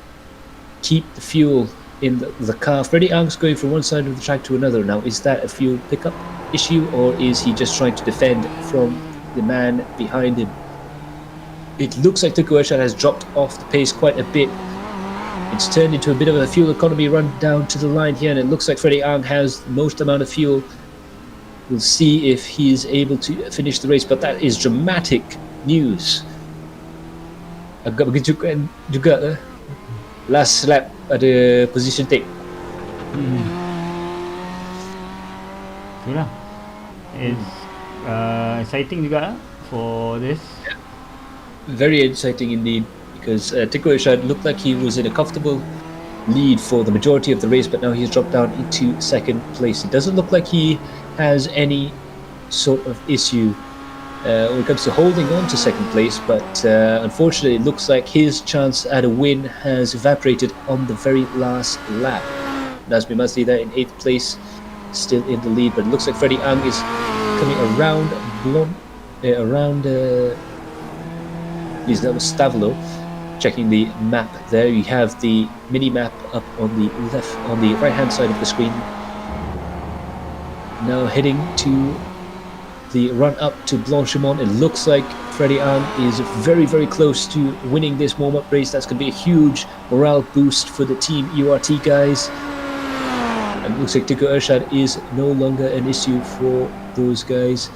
S1: keep the fuel in the car. Freddie Ang's going from one side of the track to another. Now, is that a fuel pickup issue, or is he just trying to defend from the man behind him? It looks like Tengku Irshad has dropped off the pace quite a bit. It's turned into a bit of a fuel economy run down to the line here, and it looks like Freddie Ang has the most amount of fuel. We'll see if he's able to finish the race, but that is dramatic news. Agak mengejutkan juga. Last lap ada position take.
S2: Itulah. It's exciting juga for this.
S1: Very exciting indeed, because Tengku Irshad looked like he was in a comfortable lead for the majority of the race, but now he's dropped down into second place. It doesn't look like he has any sort of issue when it comes to holding on to second place, but unfortunately it looks like his chance at a win has evaporated on the very last lap. Nazmi Masli there in 8th place, still in the lead, but it looks like Freddie Ang is coming around he's now Stavlo. Checking the map there, you have the mini map up on the right hand side of the screen. Now heading to the run up to Blanchimont. It looks like Freddie Ang is very close to winning this warm up race. That's going to be a huge morale boost for the team URT guys. And it looks like Tengku Irshad is no longer an issue for those guys.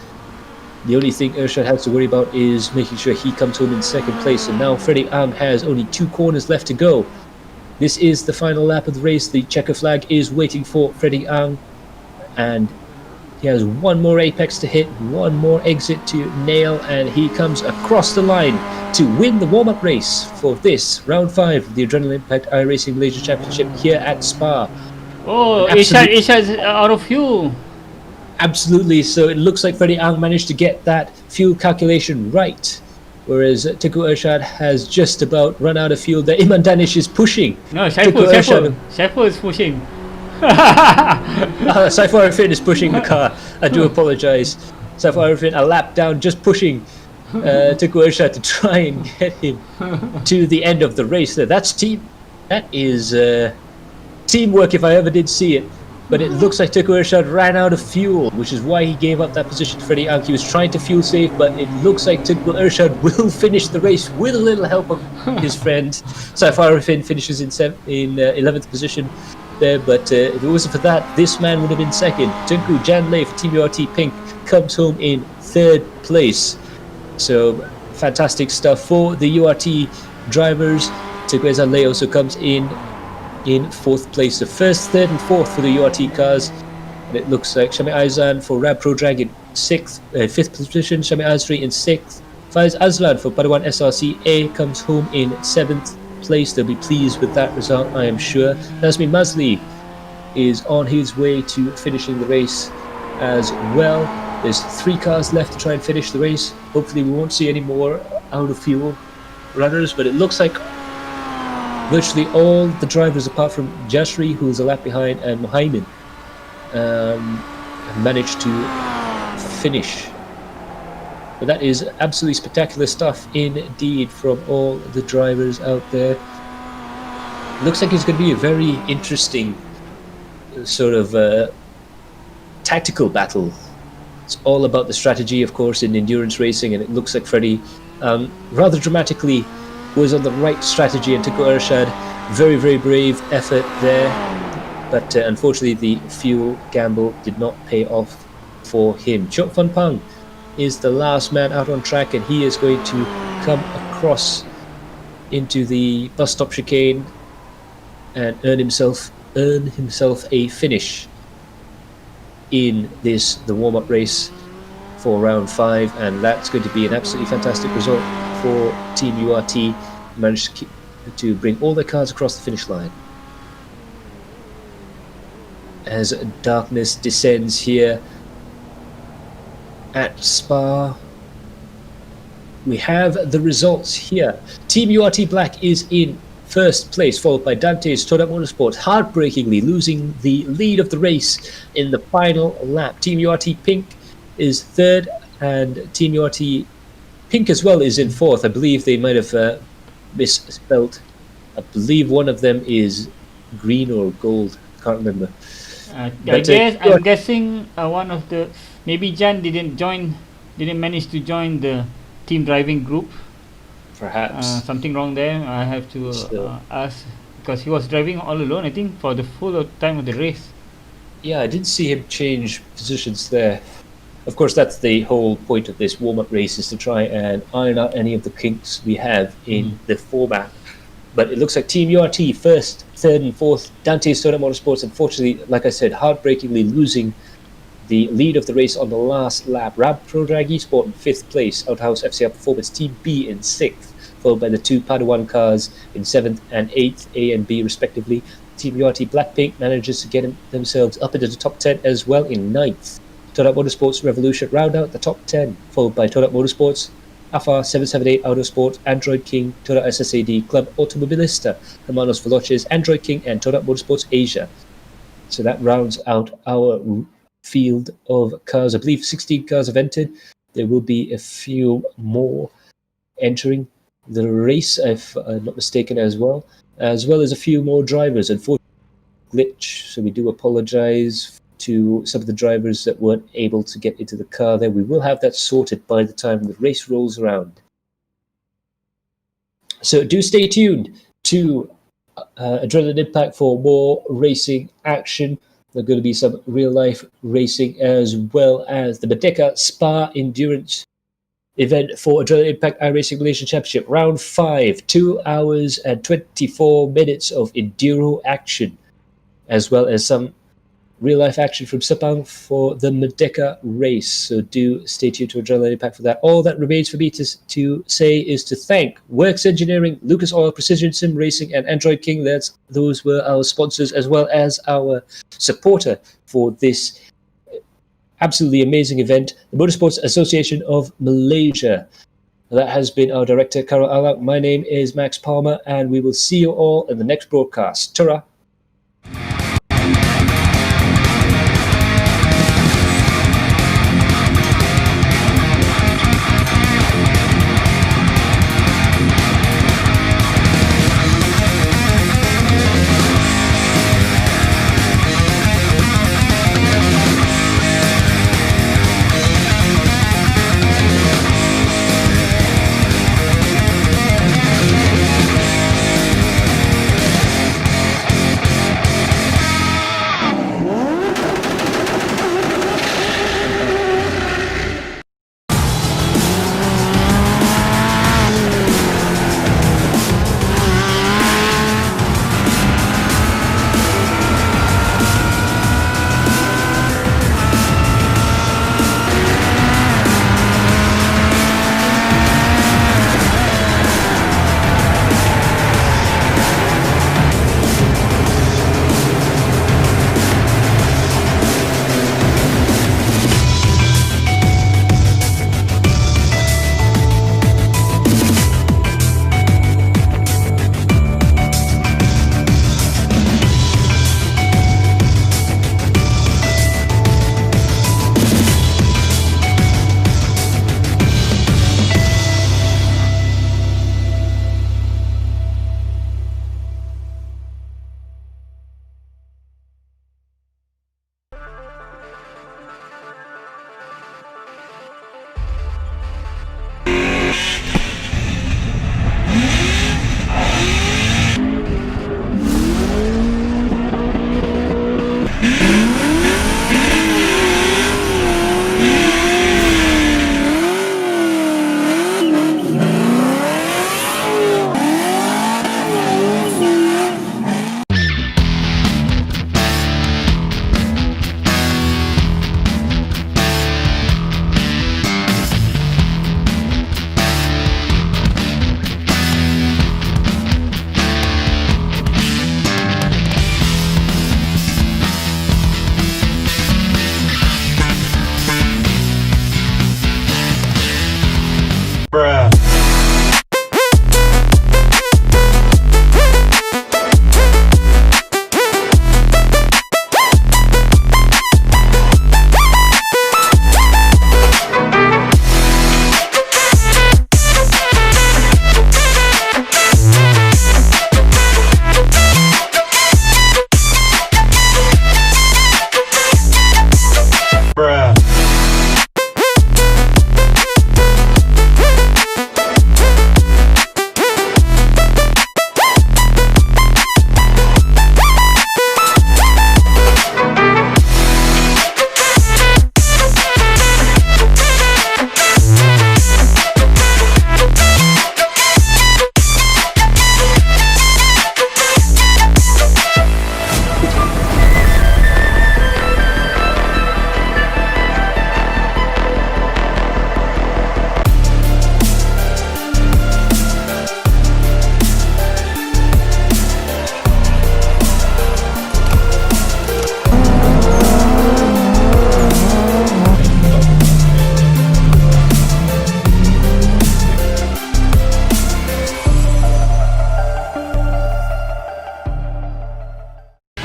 S1: The only thing Irshad has to worry about is making sure he comes home in second place. And now Freddie Ang has only 2 corners left to go. This is the final lap of the race. The checker flag is waiting for Freddie Ang. And he has one more apex to hit, one more exit to nail, and he comes across the line to win the warm-up race for this round 5 of the Adrenaline Impact iRacing Malaysia Championship here at Spa.
S2: Oh, Irshad's out of fuel.
S1: Absolutely. So it looks like Freddie Ang managed to get that fuel calculation right, whereas Tengku Irshad has just about run out of fuel. The Iman Danish is pushing.
S2: No, Shaiful is pushing.
S1: Saiful Arifin is pushing the car. I do apologise. Saiful Arifin a lap down, just pushing Tengku Irshad to try and get him to the end of the race. That is teamwork if I ever did see it. But it looks like Tengku Irshad ran out of fuel, which is why he gave up that position to Freddie Ang. He was trying to fuel save, but it looks like Tengku Irshad will finish the race with a little help of his friend. Saiful Arifin finishes in 11th position there, but if it wasn't for that, this man would have been second. Tengku Janlei for Team URT Pink comes home in 3rd place. So fantastic stuff for the URT drivers. Tengku Janlei also comes in 4th place. The 1st, 3rd and 4th for the URT cars. And it looks like Shami Aizan for Rab Pro Drag in 5th position, Shami Azri in 6th. Faiz Azlan for Padawan SRC-A comes home in 7th place. They'll be pleased with that result, I am sure. Nazmi Masli is on his way to finishing the race as well. There's 3 cars left to try and finish the race. Hopefully we won't see any more out of fuel runners, but it looks like virtually all the drivers apart from Jashri, who's a lap behind, and Muhaimin have managed to finish But that is absolutely spectacular stuff indeed from all the drivers out there. Looks like it's going to be a very interesting sort of tactical battle. It's all about the strategy, of course, in endurance racing, and it looks like Freddie rather dramatically was on the right strategy and took Irshad. Very, very brave effort there, but unfortunately the fuel gamble did not pay off for him. Chok Van Pang is the last man out on track, and he is going to come across into the bus stop chicane and earn himself a finish in the warm-up race for round 5, and that's going to be an absolutely fantastic result for Team URT. Managed to bring all their cars across the finish line. As darkness descends here at Spa, we have the results here. Team URT Black is in first place, followed by Dante's Todak Motorsports, heartbreakingly losing the lead of the race in the final lap. Team URT Pink is third, and Team URT Pink as well is in fourth. I believe they might have misspelled. I believe one of them is green or gold. Can't remember.
S2: I'm guessing one of the, maybe Jan didn't manage to join the team driving group.
S1: Perhaps
S2: something wrong there. I have to ask, because he was driving all alone, I think, for the full time of the race.
S1: Yeah, I didn't see him change positions there. Of course, that's the whole point of this warm-up race, is to try and iron out any of the kinks we have in the format. But it looks like Team URT first, third and fourth. Dante's Todak Motorsports, unfortunately, like I said, heartbreakingly losing the lead of the race on the last lap. Rab Pro Drag Esport in 5th place, Outhouse FCR Performance Team B in 6th, followed by the two Padawan cars in 7th and 8th, A and B respectively. Team URT Blackpink manages to get themselves up into the top 10 as well in 9th. Todak Motorsports Revolution round out the top 10, followed by Todak Motorsports, AFA 778 Autosport, Android King, Todak SSAD, Club Automobilista, Hermanos Veloces, Android King, and Todak Motorsports Asia. So that rounds out our field of cars. I believe 16 cars have entered. There will be a few more entering the race, if I'm not mistaken, as well as a few more drivers. Unfortunately, glitch, so we do apologize to some of the drivers that weren't able to get into the car there. We will have that sorted by the time the race rolls around. So do stay tuned to Adrenaline Impact for more racing action. There's going to be some real-life racing, as well as the Merdeka Spa Endurance event for Adrenaline Impact iRacing Malaysia Championship. Round 5, 2 hours and 24 minutes of enduro action, as well as some real-life action from Sepang for the Merdeka race. So do stay tuned to Adrenaline Impact for that. All that remains for me to say is to thank Works Engineering, Lucas Oil, Precision Sim Racing, and Android King. Those were our sponsors, as well as our supporter for this absolutely amazing event, the Motorsports Association of Malaysia. That has been our director, Carol Alak. My name is Max Palmer, and we will see you all in the next broadcast. Ta-ra!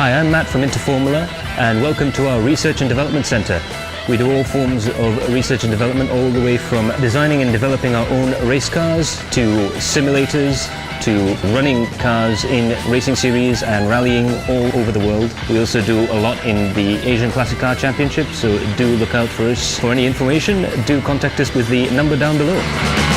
S3: Hi, I'm Matt from Interformula, and welcome to our Research and Development Centre. We do all forms of research and development, all the way from designing and developing our own race cars to simulators to running cars in racing series and rallying all over the world. We also do a lot in the Asian Classic Car Championship, so do look out for us. For any information, do contact us with the number down below.